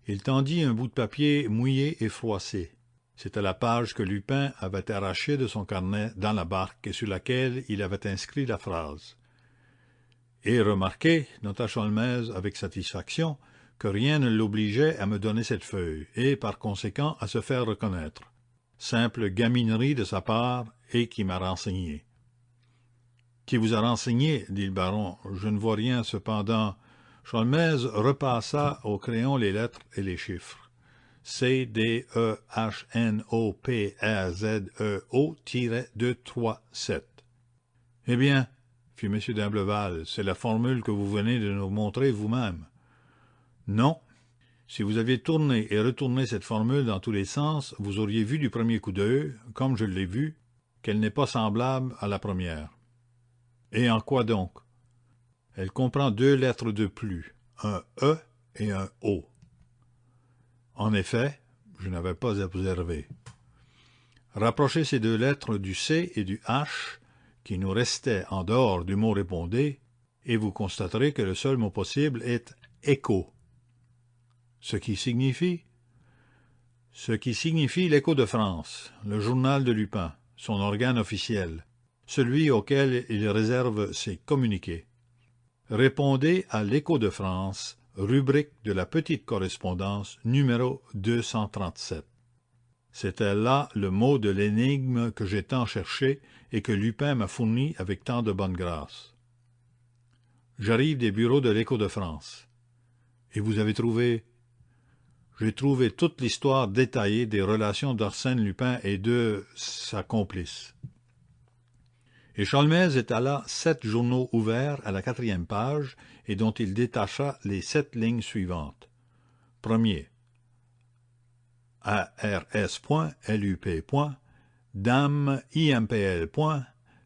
Il tendit un bout de papier mouillé et froissé. C'était la page que Lupin avait arrachée de son carnet dans la barque et sur laquelle il avait inscrit la phrase. Et remarquez, nota Sholmès avec satisfaction, que rien ne l'obligeait à me donner cette feuille, et par conséquent à se faire reconnaître. Simple gaminerie de sa part, et qui m'a renseigné. « Qui vous a renseigné? » dit le baron. « Je ne vois rien, cependant. » Sholmès repassa au crayon les lettres et les chiffres. C-D-E-H-N-O-P-A-Z-E-O-237. « Eh bien, fit M. d'Imblevalle, c'est la formule que vous venez de nous montrer vous-même. » Non. Si vous aviez tourné et retourné cette formule dans tous les sens, vous auriez vu du premier coup d'œil, comme je l'ai vu, qu'elle n'est pas semblable à la première. Et en quoi donc? Elle comprend 2 lettres de plus, un E et un O. En effet, je n'avais pas observé. Rapprochez ces 2 lettres du C et du H, qui nous restaient en dehors du mot répondez, et vous constaterez que le seul mot possible est écho. Ce qui signifie l'Écho de France, le journal de Lupin, son organe officiel, celui auquel il réserve ses communiqués. Répondez à l'Écho de France, rubrique de la petite correspondance, numéro 237. C'était là le mot de l'énigme que j'ai tant cherché et que Lupin m'a fourni avec tant de bonne grâce. J'arrive des bureaux de l'Écho de France. Et vous avez trouvé... J'ai trouvé toute l'histoire détaillée des relations d'Arsène Lupin et de sa complice. Et Sholmès étala 7 journaux ouverts à la 4e page et dont il détacha les 7 lignes suivantes. Premier. ARS.LUP. Dame IMPL.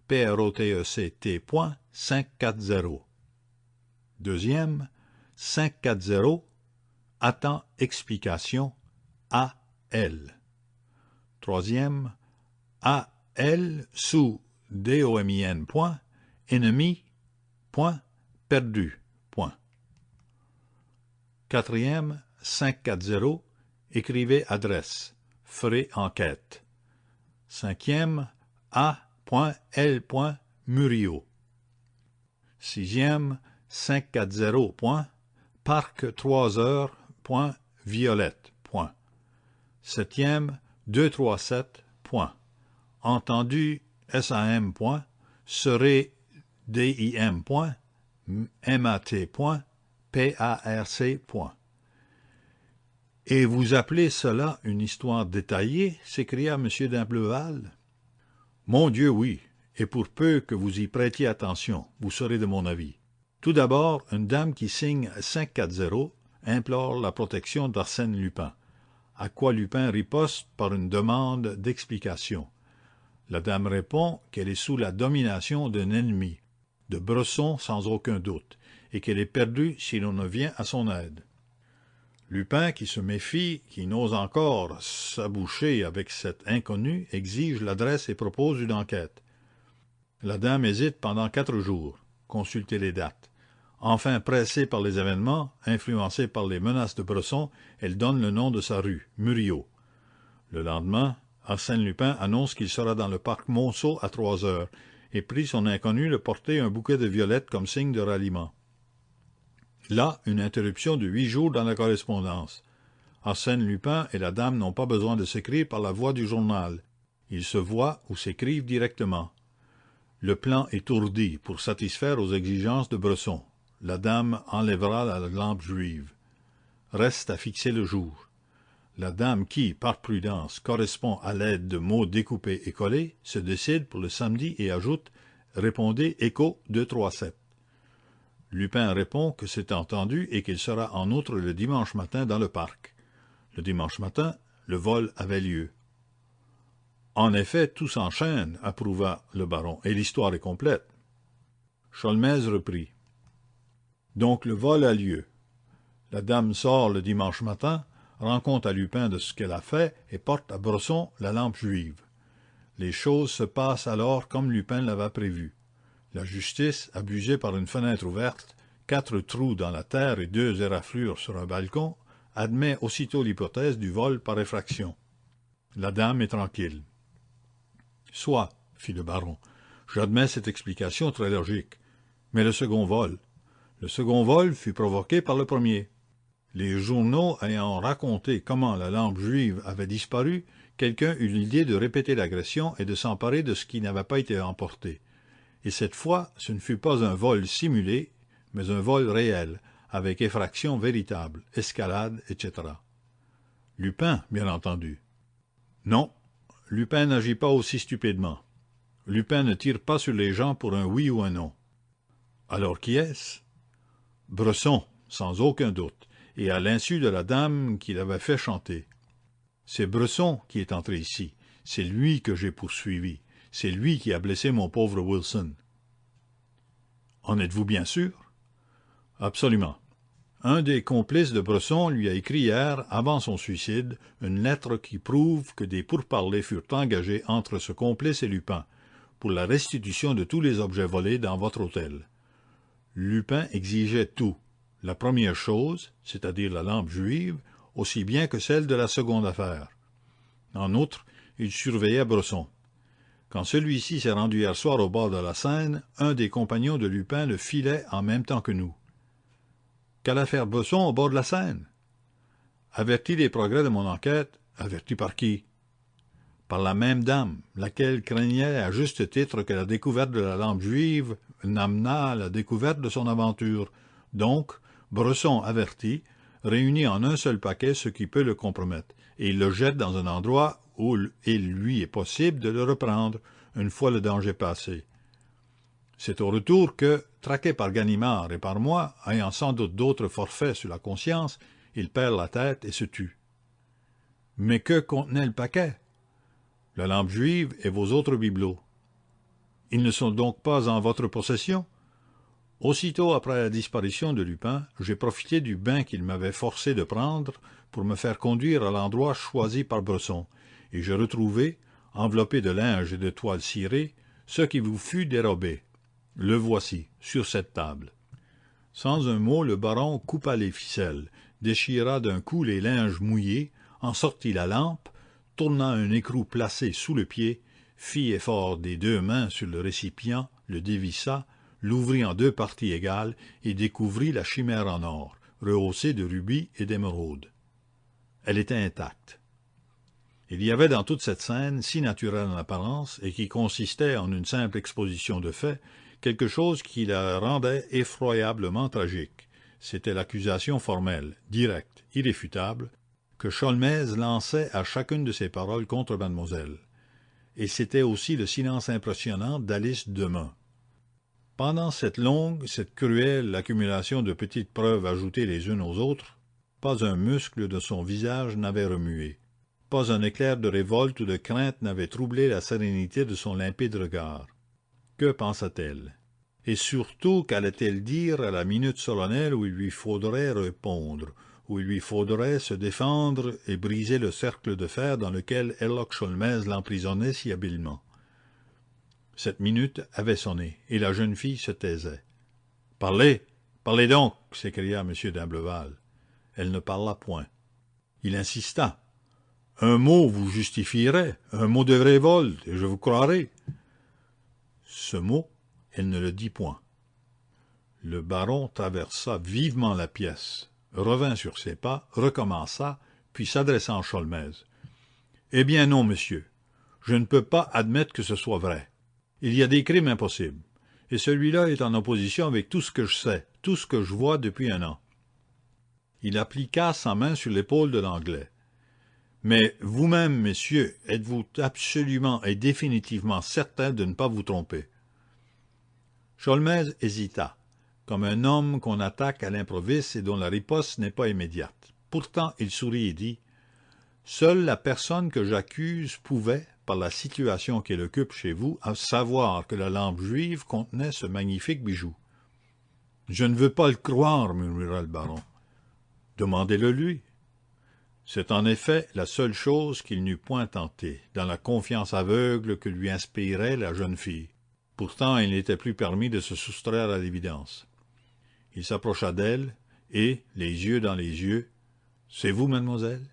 PROTECT. 540. Deuxième. 540. Attend explication. AL. Troisième, A-L sous D-O-M-I-N, point, ennemi, point, perdu, point. Quatrième, 540, écrivez adresse, ferez enquête. Cinquième, A.L. Murillo. Sixième, 540, parc 3 heures, Violette, point. Septième, 237, entendu SAM, serez DIM, MAT, PARC, Et vous appelez cela une histoire détaillée? S'écria M. d'Imbleval. Mon Dieu, oui, et pour peu que vous y prêtiez attention, vous serez de mon avis. Tout d'abord, une dame qui signe 540 implore la protection d'Arsène Lupin, à quoi Lupin riposte par une demande d'explication. La dame répond qu'elle est sous la domination d'un ennemi, de Bresson sans aucun doute, et qu'elle est perdue si l'on ne vient à son aide. Lupin, qui se méfie, qui n'ose encore s'aboucher avec cet inconnu, exige l'adresse et propose une enquête. La dame hésite pendant 4 jours, consultez les dates. Enfin, pressée par les événements, influencée par les menaces de Bresson, elle donne le nom de sa rue, Murillo. Le lendemain, Arsène Lupin annonce qu'il sera dans le parc Monceau à 3 heures, et prie son inconnu de porter un bouquet de violettes comme signe de ralliement. Là, une interruption de 8 jours dans la correspondance. Arsène Lupin et la dame n'ont pas besoin de s'écrire par la voie du journal. Ils se voient ou s'écrivent directement. Le plan est ourdi pour satisfaire aux exigences de Bresson. La dame enlèvera la lampe juive. Reste à fixer le jour. La dame qui, par prudence, correspond à l'aide de mots découpés et collés, se décide pour le samedi et ajoute « Répondez écho 237 ». Lupin répond que c'est entendu et qu'il sera en outre le dimanche matin dans le parc. Le dimanche matin, le vol avait lieu. En effet, tout s'enchaîne, approuva le baron, et l'histoire est complète. Sholmès reprit. Donc le vol a lieu. La dame sort le dimanche matin, rend compte à Lupin de ce qu'elle a fait et porte à Bresson la lampe juive. Les choses se passent alors comme Lupin l'avait prévu. La justice, abusée par une fenêtre ouverte, 4 trous dans la terre et 2 éraflures sur un balcon, admet aussitôt l'hypothèse du vol par effraction. La dame est tranquille. Soit, fit le baron, j'admets cette explication très logique. Mais le second vol? Le second vol fut provoqué par le premier. Les journaux ayant raconté comment la lampe juive avait disparu, quelqu'un eut l'idée de répéter l'agression et de s'emparer de ce qui n'avait pas été emporté. Et cette fois, ce ne fut pas un vol simulé, mais un vol réel, avec effraction véritable, escalade, etc. Lupin, bien entendu. Non, Lupin n'agit pas aussi stupidement. Lupin ne tire pas sur les gens pour un oui ou un non. Alors qui est-ce? Bresson, sans aucun doute, et à l'insu de la dame qui l'avait fait chanter. C'est Bresson qui est entré ici, c'est lui que j'ai poursuivi, c'est lui qui a blessé mon pauvre Wilson. En êtes-vous bien sûr? Absolument. Un des complices de Bresson lui a écrit hier, avant son suicide, une lettre qui prouve que des pourparlers furent engagés entre ce complice et Lupin, pour la restitution de tous les objets volés dans votre hôtel. Lupin exigeait tout, la première chose, c'est-à-dire la lampe juive, aussi bien que celle de la seconde affaire. En outre, il surveillait Bresson. Quand celui-ci s'est rendu hier soir au bord de la Seine, un des compagnons de Lupin le filait en même temps que nous. Qu'allait faire Bresson au bord de la Seine? Averti des progrès de mon enquête, averti par qui? Par la même dame, laquelle craignait à juste titre que la découverte de la lampe juive n'amenât à la découverte de son aventure. Donc, Bresson averti, réunit en un seul paquet ce qui peut le compromettre, et il le jette dans un endroit où il lui est possible de le reprendre, une fois le danger passé. C'est au retour que, traqué par Ganimard et par moi, ayant sans doute d'autres forfaits sur la conscience, il perd la tête et se tue. Mais que contenait le paquet? La lampe juive et vos autres bibelots. Ils ne sont donc pas en votre possession? Aussitôt après la disparition de Lupin, j'ai profité du bain qu'il m'avait forcé de prendre pour me faire conduire à l'endroit choisi par Bresson, et je retrouvai, enveloppé de linge et de toile cirée, ce qui vous fut dérobé. Le voici, sur cette table. » Sans un mot, le baron coupa les ficelles, déchira d'un coup les linges mouillés, en sortit la lampe, tourna un écrou placé sous le pied, fit effort des deux mains sur le récipient, le dévissa, l'ouvrit en deux parties égales et découvrit la chimère en or, rehaussée de rubis et d'émeraudes. Elle était intacte. Il y avait dans toute cette scène, si naturelle en apparence, et qui consistait en une simple exposition de faits, quelque chose qui la rendait effroyablement tragique. C'était l'accusation formelle, directe, irréfutable, que Sholmès lançait à chacune de ses paroles contre mademoiselle. Et c'était aussi le silence impressionnant d'Alice Demun. Pendant cette longue, cette cruelle accumulation de petites preuves ajoutées les unes aux autres, pas un muscle de son visage n'avait remué, pas un éclair de révolte ou de crainte n'avait troublé la sérénité de son limpide regard. Que pensa-t-elle? Et surtout qu'allait-elle dire à la minute solennelle où il lui faudrait répondre, où il lui faudrait se défendre et briser le cercle de fer dans lequel Herlock Sholmès l'emprisonnait si habilement? Cette minute avait sonné, et la jeune fille se taisait. « Parlez, parlez donc !» s'écria M. d'Imblevalle. Elle ne parla point. Il insista. « Un mot vous justifierait, un mot de révolte, et je vous croirais. » Ce mot, elle ne le dit point. Le baron traversa vivement la pièce, revint sur ses pas, recommença, puis s'adressant à Sholmès. « Eh bien non, monsieur, je ne peux pas admettre que ce soit vrai. Il y a des crimes impossibles, et celui-là est en opposition avec tout ce que je sais, tout ce que je vois depuis un an. » Il appliqua sa main sur l'épaule de l'Anglais. « Mais vous-même, messieurs, êtes-vous absolument et définitivement certain de ne pas vous tromper? » Sholmès hésita, comme un homme qu'on attaque à l'improviste et dont la riposte n'est pas immédiate. Pourtant il sourit et dit « Seule la personne que j'accuse pouvait, par la situation qu'elle occupe chez vous, savoir que la lampe juive contenait ce magnifique bijou. »« Je ne veux pas le croire, » murmura le baron. « Demandez-le lui. » C'est en effet la seule chose qu'il n'eût point tentée, dans la confiance aveugle que lui inspirait la jeune fille. Pourtant il n'était plus permis de se soustraire à l'évidence. Il s'approcha d'elle, et, les yeux dans les yeux, « C'est vous, mademoiselle?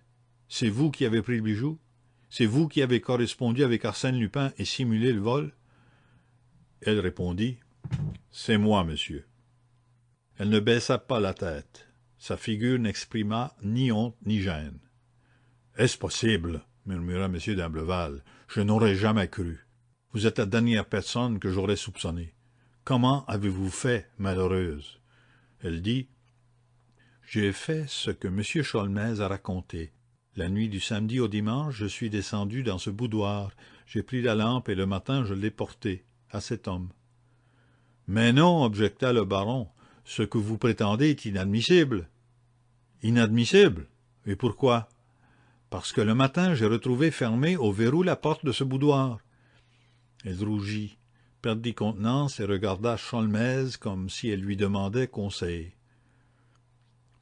C'est vous qui avez pris le bijou? C'est vous qui avez correspondu avec Arsène Lupin et simulé le vol? » Elle répondit, « C'est moi, monsieur. » Elle ne baissa pas la tête. Sa figure n'exprima ni honte ni gêne. « Est-ce possible? » murmura M. d'Imblevalle. « Je n'aurais jamais cru. Vous êtes la dernière personne que j'aurais soupçonnée. Comment avez-vous fait, malheureuse? » Elle dit, « J'ai fait ce que M. Sholmès a raconté. La nuit du samedi au dimanche, je suis descendu dans ce boudoir, j'ai pris la lampe et le matin je l'ai portée à cet homme. »« Mais non, objecta le baron, ce que vous prétendez est inadmissible. »« Inadmissible? Et pourquoi? » »« Parce que le matin j'ai retrouvé fermée au verrou la porte de ce boudoir. » Elle rougit, perdit contenance et regarda Sholmès comme si elle lui demandait conseil.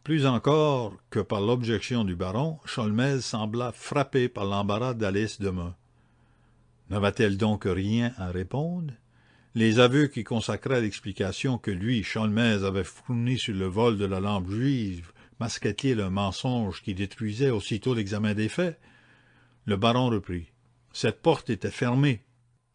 Plus encore que par l'objection du baron, Sholmès sembla frappé par l'embarras d'Alice Demun. N'avait-elle donc rien à répondre? Les aveux qui consacraient l'explication que lui, Sholmès, avait fournie sur le vol de la lampe juive, masquaient-ils un mensonge qui détruisait aussitôt l'examen des faits? Le baron reprit. « Cette porte était fermée.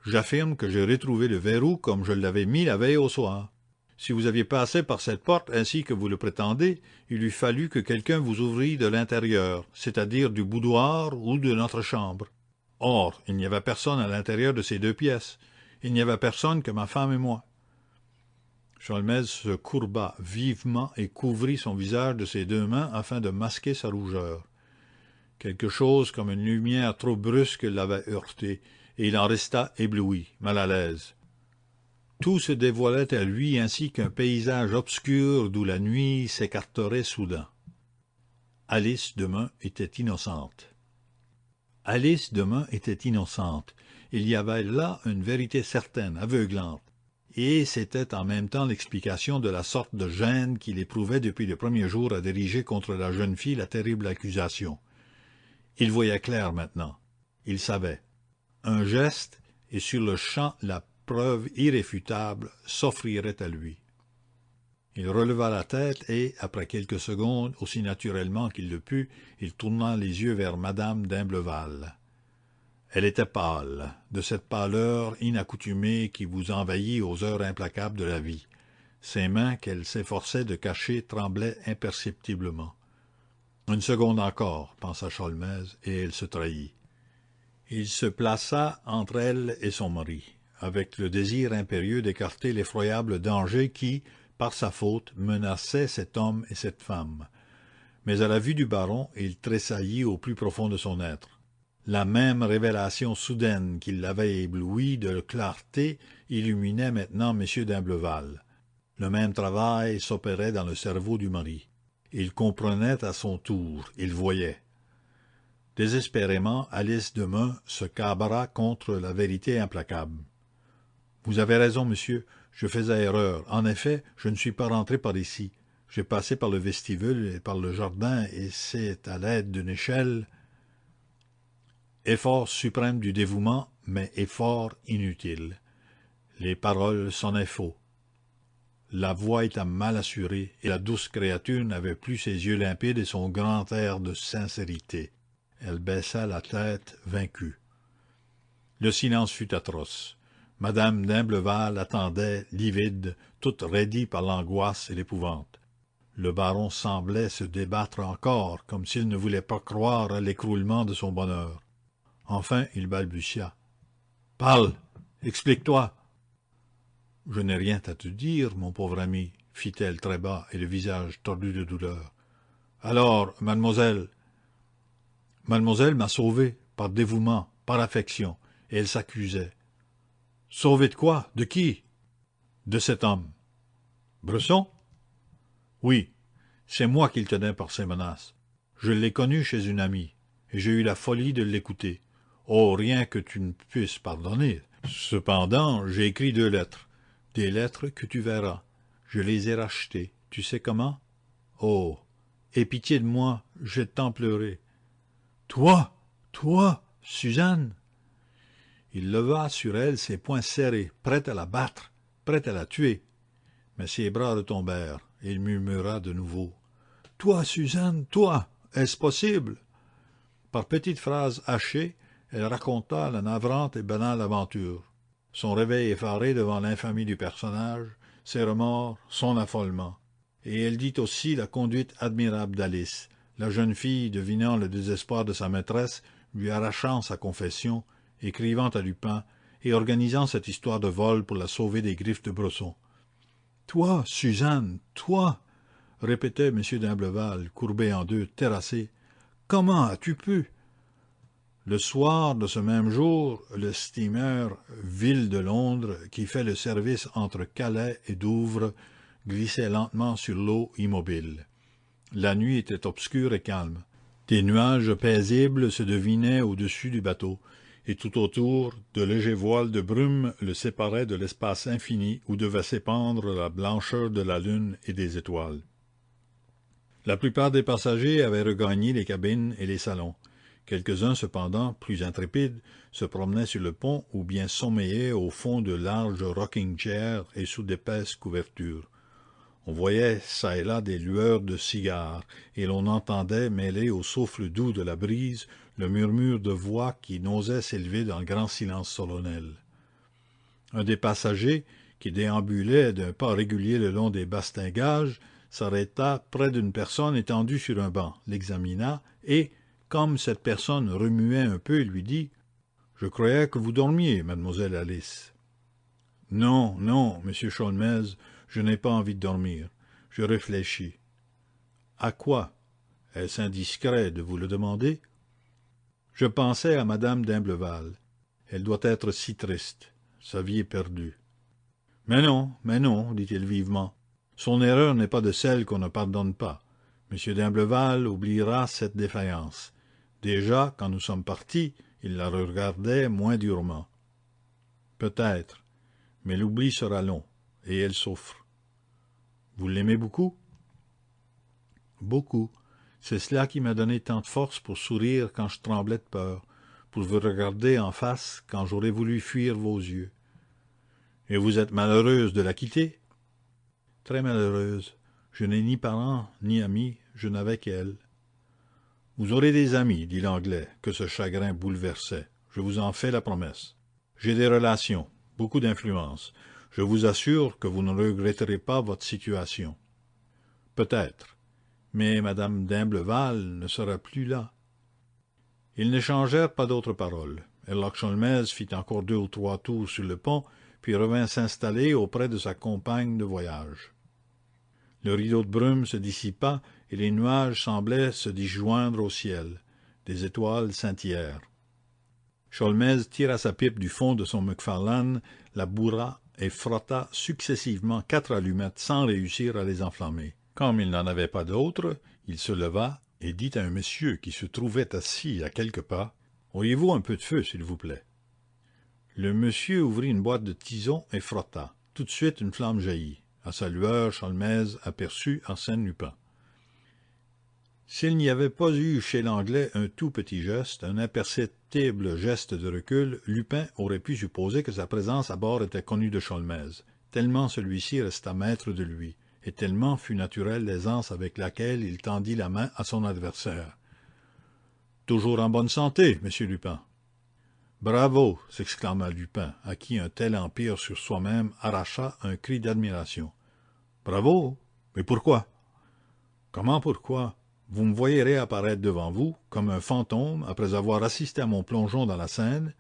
J'affirme que j'ai retrouvé le verrou comme je l'avais mis la veille au soir. Si vous aviez passé par cette porte ainsi que vous le prétendez, il eût fallu que quelqu'un vous ouvrît de l'intérieur, c'est-à-dire du boudoir ou de notre chambre. Or, il n'y avait personne à l'intérieur de ces deux pièces. Il n'y avait personne que ma femme et moi. » Sholmès se courba vivement et couvrit son visage de ses deux mains afin de masquer sa rougeur. Quelque chose comme une lumière trop brusque l'avait heurté, et il en resta ébloui, mal à l'aise. Tout se dévoilait à lui ainsi qu'un paysage obscur d'où la nuit s'écarterait soudain. Alice Demun était innocente. Alice Demun était innocente. Il y avait là une vérité certaine, aveuglante. Et c'était en même temps l'explication de la sorte de gêne qu'il éprouvait depuis le premier jour à diriger contre la jeune fille la terrible accusation. Il voyait clair maintenant. Il savait. Un geste, et sur le champ la preuve irréfutable s'offrirait à lui. Il releva la tête et, après quelques secondes, aussi naturellement qu'il le put, il tourna les yeux vers madame d'Imblevalle. Elle était pâle, de cette pâleur inaccoutumée qui vous envahit aux heures implacables de la vie. Ses mains, qu'elle s'efforçait de cacher, tremblaient imperceptiblement. Une seconde encore, pensa Sholmès, et elle se trahit. Il se plaça entre elle et son mari, avec le désir impérieux d'écarter l'effroyable danger qui, par sa faute, menaçait cet homme et cette femme. Mais à la vue du baron, il tressaillit au plus profond de son être. La même révélation soudaine qui l'avait ébloui de clarté illuminait maintenant M. d'Imblevalle. Le même travail s'opérait dans le cerveau du mari. Il comprenait à son tour, il voyait. Désespérément, Alice Demun se cabra contre la vérité implacable. « Vous avez raison, monsieur, je faisais erreur. En effet, je ne suis pas rentré par ici. J'ai passé par le vestibule et par le jardin, et c'est à l'aide d'une échelle... » Effort suprême du dévouement, mais effort inutile. Les paroles sonnaient faux. La voix était mal assurée, et la douce créature n'avait plus ses yeux limpides et son grand air de sincérité. Elle baissa la tête, vaincue. Le silence fut atroce. Madame d'Imblevalle attendait, livide, toute raidie par l'angoisse et l'épouvante. Le baron semblait se débattre encore, comme s'il ne voulait pas croire à l'écroulement de son bonheur. Enfin, il balbutia. « Parle! Explique-toi! » « Je n'ai rien à te dire, mon pauvre ami, fit-elle très bas et le visage tordu de douleur. « Alors, mademoiselle... » « Mademoiselle m'a sauvé, par dévouement, par affection, et elle s'accusait. »« Sauvé de quoi? De qui? »« De cet homme. »« Bresson? » ?»« Oui, c'est moi qui le tenais par ses menaces. Je l'ai connu chez une amie, et j'ai eu la folie de l'écouter. Oh, rien que tu ne puisses pardonner. Cependant, j'ai écrit 2 lettres. Des lettres que tu verras. Je les ai rachetées. Tu sais comment? Oh, aie pitié de moi, j'ai tant pleuré. Toi, Suzanne? Il leva sur elle ses poings serrés, prêt à la battre, prêt à la tuer. Mais ses bras retombèrent, et il murmura de nouveau. Toi, Suzanne, toi, est-ce possible? Par petites phrases hachées, elle raconta la navrante et banale aventure, son réveil effaré devant l'infamie du personnage, ses remords, son affolement. Et elle dit aussi la conduite admirable d'Alice, la jeune fille devinant le désespoir de sa maîtresse, lui arrachant sa confession, écrivant à Lupin, et organisant cette histoire de vol pour la sauver des griffes de Bresson. « Toi, Suzanne, toi !» répétait M. d'Imblevalle, courbé en deux, terrassé. « Comment as-tu pu ?» Le soir de ce même jour, le steamer Ville de Londres, qui fait le service entre Calais et Douvres, glissait lentement sur l'eau immobile. La nuit était obscure et calme. Des nuages paisibles se devinaient au-dessus du bateau, et tout autour, de légers voiles de brume le séparaient de l'espace infini où devait s'épandre la blancheur de la lune et des étoiles. La plupart des passagers avaient regagné les cabines et les salons. Quelques-uns, cependant, plus intrépides, se promenaient sur le pont ou bien sommeillaient au fond de larges rocking-chairs et sous d'épaisses couvertures. On voyait çà et là des lueurs de cigares, et l'on entendait, mêlé au souffle doux de la brise, le murmure de voix qui n'osaient s'élever dans le grand silence solennel. Un des passagers, qui déambulait d'un pas régulier le long des bastingages, s'arrêta près d'une personne étendue sur un banc, l'examina, et, comme cette personne remuait un peu, lui dit « Je croyais que vous dormiez, mademoiselle Alice. »« Non, non, monsieur Sholmès, je n'ai pas envie de dormir. Je réfléchis. »« À quoi? Est-ce indiscret de vous le demander? » ?»« Je pensais à madame d'Imblevalle. Elle doit être si triste. Sa vie est perdue. »« Mais non, dit-il vivement. Son erreur n'est pas de celles qu'on ne pardonne pas. Monsieur d'Imblevalle oubliera cette défaillance. Déjà, quand nous sommes partis, il la regardait moins durement. Peut-être, mais l'oubli sera long, et elle souffre. Vous l'aimez beaucoup? Beaucoup. C'est cela qui m'a donné tant de force pour sourire quand je tremblais de peur, pour vous regarder en face quand j'aurais voulu fuir vos yeux. Et vous êtes malheureuse de la quitter? Très malheureuse. Je n'ai ni parents, ni amis, je n'avais qu'elle. Vous aurez des amis, dit l'Anglais, que ce chagrin bouleversait. Je vous en fais la promesse. J'ai des relations, beaucoup d'influence. Je vous assure que vous ne regretterez pas votre situation. Peut-être, mais madame d'Imblevalle ne sera plus là. Ils n'échangèrent pas d'autres paroles. Herlock Sholmès fit encore 2 ou 3 tours sur le pont, puis revint s'installer auprès de sa compagne de voyage. Le rideau de brume se dissipa et les nuages semblaient se disjoindre au ciel. Des étoiles scintillèrent. Sholmès tira sa pipe du fond de son Macfarlane, la bourra et frotta successivement 4 allumettes sans réussir à les enflammer. Comme il n'en avait pas d'autres, il se leva et dit à un monsieur qui se trouvait assis à quelques pas, « Auriez-vous un peu de feu, s'il vous plaît ?» Le monsieur ouvrit une boîte de tisons et frotta. Tout de suite une flamme jaillit. À sa lueur, Sholmès aperçut Arsène Lupin. S'il n'y avait pas eu chez l'Anglais un tout petit geste, un imperceptible geste de recul, Lupin aurait pu supposer que sa présence à bord était connue de Sholmès, tellement celui-ci resta maître de lui, et tellement fut naturelle l'aisance avec laquelle il tendit la main à son adversaire. « Toujours en bonne santé, monsieur Lupin. »« Bravo !» s'exclama Lupin, à qui un tel empire sur soi-même arracha un cri d'admiration. « Bravo? Mais pourquoi? »« Comment pourquoi? Vous me voyez réapparaître devant vous, comme un fantôme, après avoir assisté à mon plongeon dans la Seine,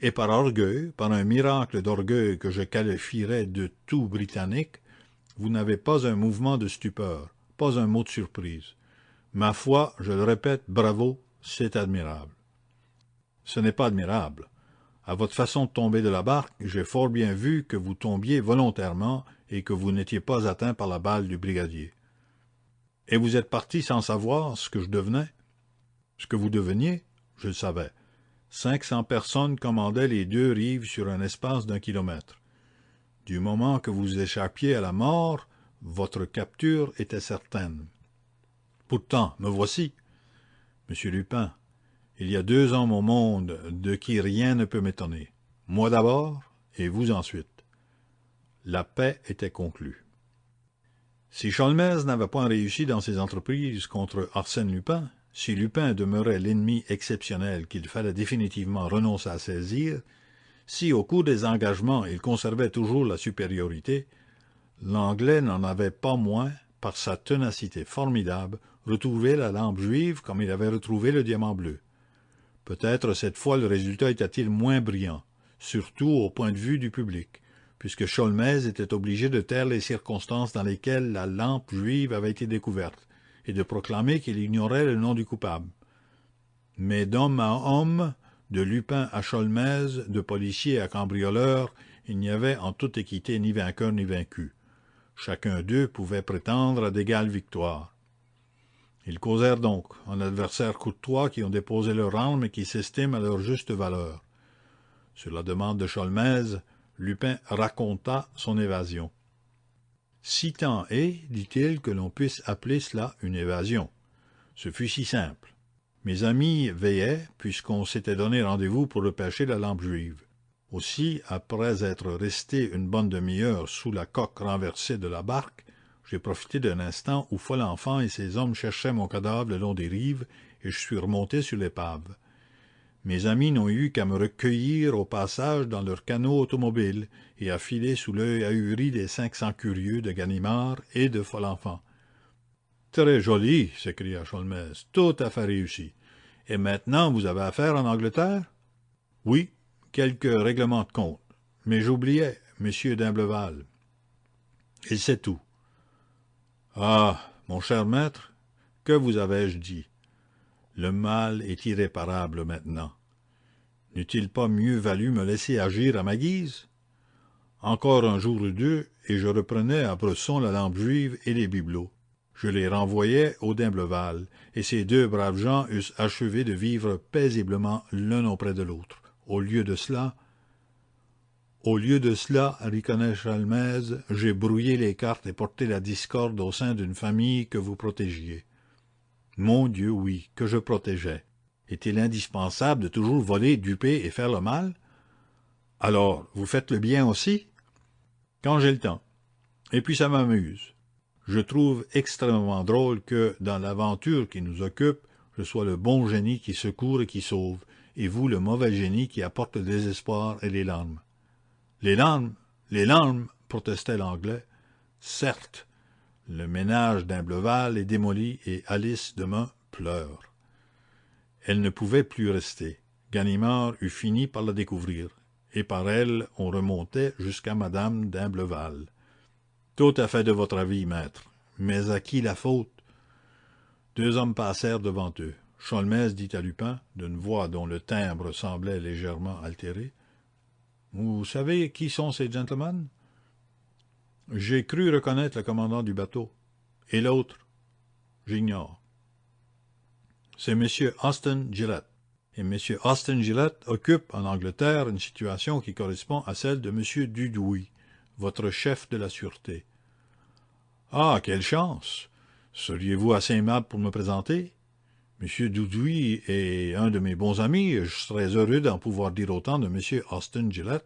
et par orgueil, par un miracle d'orgueil que je qualifierais de tout britannique, vous n'avez pas un mouvement de stupeur, pas un mot de surprise. Ma foi, je le répète, bravo, c'est admirable. » « Ce n'est pas admirable. À votre façon de tomber de la barque, j'ai fort bien vu que vous tombiez volontairement et que vous n'étiez pas atteint par la balle du brigadier. Et vous êtes parti sans savoir ce que je devenais? Ce que vous deveniez, je le savais. 500 personnes commandaient les 2 rives sur un espace d'1 kilomètre. Du moment que vous échappiez à la mort, votre capture était certaine. Pourtant, me voici. Monsieur Lupin, il y a 2 hommes au monde de qui rien ne peut m'étonner. Moi d'abord, et vous ensuite. La paix était conclue. Si Sholmès n'avait point réussi dans ses entreprises contre Arsène Lupin, si Lupin demeurait l'ennemi exceptionnel qu'il fallait définitivement renoncer à saisir, si au cours des engagements il conservait toujours la supériorité, l'Anglais n'en avait pas moins, par sa ténacité formidable, retrouvé la lampe juive comme il avait retrouvé le diamant bleu. Peut-être cette fois le résultat était-il moins brillant, surtout au point de vue du public, puisque Sholmès était obligé de taire les circonstances dans lesquelles la lampe juive avait été découverte, et de proclamer qu'il ignorait le nom du coupable. Mais d'homme à homme, de Lupin à Sholmès, de policier à cambrioleur, il n'y avait en toute équité ni vainqueur ni vaincu. Chacun d'eux pouvait prétendre à d'égales victoires. Ils causèrent donc, en adversaires courtois qui ont déposé leurs armes et qui s'estiment à leur juste valeur. Sur la demande de Sholmès, Lupin raconta son évasion. Si tant est, dit-il, que l'on puisse appeler cela une évasion. Ce fut si simple. Mes amis veillaient, puisqu'on s'était donné rendez-vous pour repêcher la lampe juive. Aussi, après être resté une bonne demi-heure sous la coque renversée de la barque, j'ai profité d'un instant où Folenfant et ses hommes cherchaient mon cadavre le long des rives, et je suis remonté sur l'épave. Mes amis n'ont eu qu'à me recueillir au passage dans leur canot automobile et à filer sous l'œil ahuri des 500 curieux de Ganimard et de Folenfant. « Très joli !» s'écria Sholmès, « tout à fait réussi. Et maintenant vous avez affaire en Angleterre? »« Oui, quelques règlements de compte. Mais j'oubliais, monsieur d'Imblevalle. » Et c'est tout. « Ah, mon cher maître, que vous avais-je dit? Le mal est irréparable maintenant. N'eût-il pas mieux valu me laisser agir à ma guise? Encore un jour ou 2, et je reprenais à Bresson la lampe juive et les bibelots. Je les renvoyais au d'Imblevalle, et ces 2 braves gens eussent achevé de vivre paisiblement l'un auprès de l'autre. Au lieu de cela, ricanait Sholmès, j'ai brouillé les cartes et porté la discorde au sein d'une famille que vous protégiez. Mon Dieu, oui, que je protégeais. Est-il indispensable de toujours voler, duper et faire le mal? Alors, vous faites le bien aussi? Quand j'ai le temps. Et puis ça m'amuse. Je trouve extrêmement drôle que, dans l'aventure qui nous occupe, je sois le bon génie qui secourt et qui sauve, et vous le mauvais génie qui apporte le désespoir et les larmes. Les larmes, protestait l'Anglais. Certes, le ménage d'Imbleval est démoli et Alice demain pleure. Elle ne pouvait plus rester. Ganimard eût fini par la découvrir, et par elle on remontait jusqu'à madame d'Imbleval. Tout à fait de votre avis, maître. Mais à qui la faute? Deux hommes passèrent devant eux. Sholmès dit à Lupin, d'une voix dont le timbre semblait légèrement altéré: « Vous savez qui sont ces gentlemen? » « J'ai cru reconnaître le commandant du bateau. Et l'autre? »« J'ignore. » « C'est Monsieur Austin Gillett. Et Monsieur Austin Gillett occupe en Angleterre une situation qui correspond à celle de Monsieur Dudouis, votre chef de la sûreté. »« Ah, quelle chance! Seriez-vous assez aimable pour me présenter? Monsieur Dudouis est un de mes bons amis, et je serais heureux d'en pouvoir dire autant de Monsieur Austin Gillett. »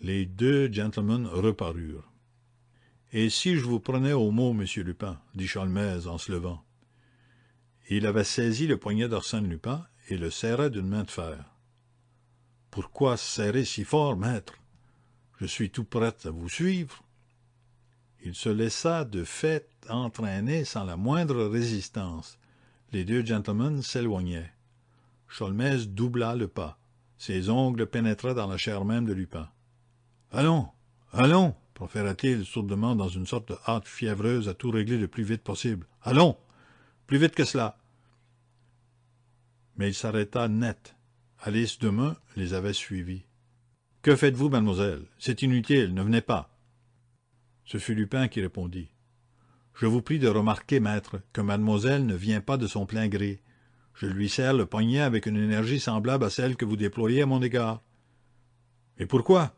Les deux gentlemen reparurent. « Et si je vous prenais au mot, Monsieur Lupin? » dit Sholmès en se levant. Il avait saisi le poignet d'Arsène Lupin et le serrait d'une main de fer. « Pourquoi serrer si fort, maître? Je suis tout prêt à vous suivre. » Il se laissa de fait entraîner sans la moindre résistance. Les deux gentlemen s'éloignaient. Sholmès doubla le pas. Ses ongles pénétraient dans la chair même de Lupin. « Allons, allons !» proféra-t-il sourdement dans une sorte de hâte fiévreuse à tout régler le plus vite possible. « Allons! Plus vite que cela !» Mais il s'arrêta net. Alice Demun les avait suivis. « Que faites-vous, mademoiselle? C'est inutile, ne venez pas. » Ce fut Lupin qui répondit. « Je vous prie de remarquer, maître, que mademoiselle ne vient pas de son plein gré. Je lui serre le poignet avec une énergie semblable à celle que vous déployez à mon égard. »« Et pourquoi? »«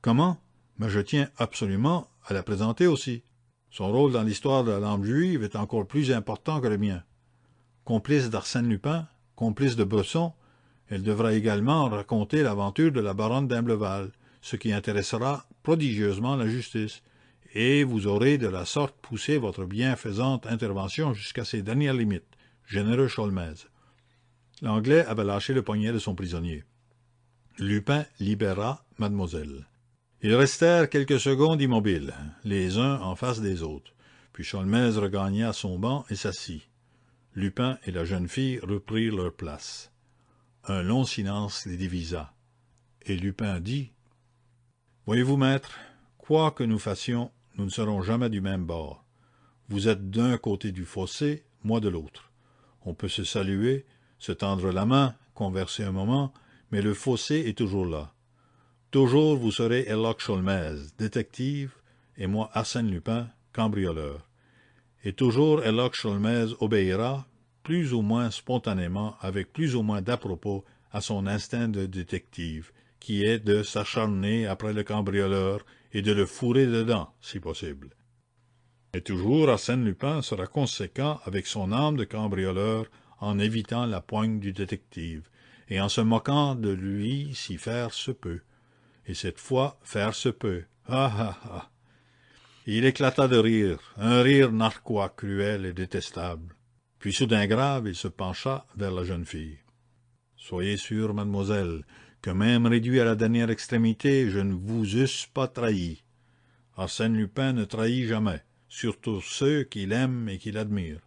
Comment? Mais je tiens absolument à la présenter aussi. Son rôle dans l'histoire de la lampe juive est encore plus important que le mien. Complice d'Arsène Lupin, complice de Bresson, elle devra également raconter l'aventure de la baronne d'Imbleval, ce qui intéressera prodigieusement la justice, et vous aurez de la sorte poussé votre bienfaisante intervention jusqu'à ses dernières limites. Généreux Sholmès. » L'Anglais avait lâché le poignet de son prisonnier. Lupin libéra mademoiselle. Ils restèrent quelques secondes immobiles, les uns en face des autres. Puis Sholmès regagna son banc et s'assit. Lupin et la jeune fille reprirent leur place. Un long silence les divisa. Et Lupin dit: « Voyez-vous, maître, quoi que nous fassions, nous ne serons jamais du même bord. Vous êtes d'un côté du fossé, moi de l'autre. On peut se saluer, se tendre la main, converser un moment, mais le fossé est toujours là. Toujours vous serez Herlock Sholmès, détective, et moi Arsène Lupin, cambrioleur. Et toujours Herlock Sholmès obéira, plus ou moins spontanément, avec plus ou moins d'à-propos, à son instinct de détective, qui est de s'acharner après le cambrioleur et de le fourrer dedans, si possible. Et toujours Arsène Lupin sera conséquent avec son âme de cambrioleur en évitant la poigne du détective, et en se moquant de lui si faire se peut. Et cette fois, faire se peut. Ah ah ah! Il éclata de rire, un rire narquois, cruel et détestable. Puis soudain grave, il se pencha vers la jeune fille. « Soyez sûre, mademoiselle, que même réduit à la dernière extrémité, je ne vous eusse pas trahi. Arsène Lupin ne trahit jamais, surtout ceux qu'il aime et qu'il admire.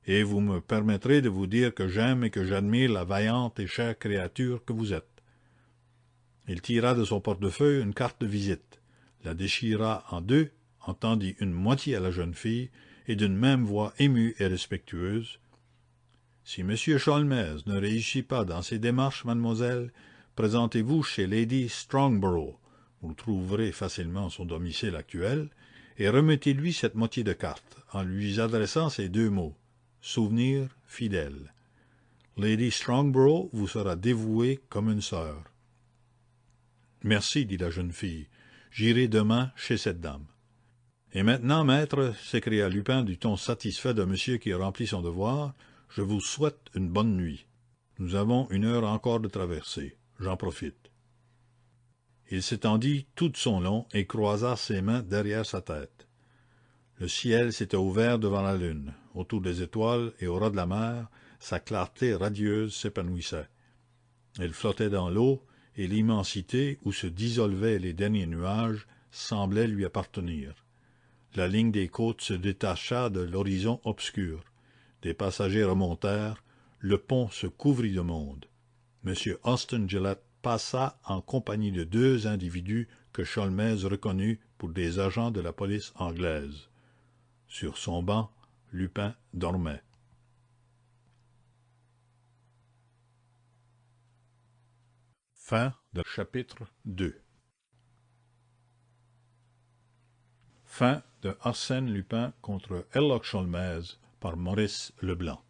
Et vous me permettrez de vous dire que j'aime et que j'admire la vaillante et chère créature que vous êtes. » Il tira de son portefeuille une carte de visite, la déchira en deux, en tendit une moitié à la jeune fille, et d'une même voix émue et respectueuse: « Si Monsieur Sholmès ne réussit pas dans ses démarches, mademoiselle, présentez-vous chez Lady Strongborough, vous trouverez facilement son domicile actuel, et remettez-lui cette moitié de carte, en lui adressant ces deux mots: souvenir fidèle. Lady Strongborough vous sera dévouée comme une sœur. » « Merci, dit la jeune fille, j'irai demain chez cette dame. »« Et maintenant, maître, s'écria Lupin du ton satisfait de monsieur qui a rempli son devoir, je vous souhaite une bonne nuit. Nous avons 1 heure encore de traversée. J'en profite. Il s'étendit tout de son long et croisa ses mains derrière sa tête. Le ciel s'était ouvert devant la lune. Autour des étoiles et au ras de la mer, sa clarté radieuse s'épanouissait. Elle flottait dans l'eau, et l'immensité où se dissolvaient les derniers nuages semblait lui appartenir. La ligne des côtes se détacha de l'horizon obscur. Des passagers remontèrent, le pont se couvrit de monde. M. Austin Gillett passa en compagnie de 2 individus que Sholmès reconnut pour des agents de la police anglaise. Sur son banc, Lupin dormait. Chapitre 2. Fin de Arsène Lupin contre Herlock Sholmès par Maurice Leblanc.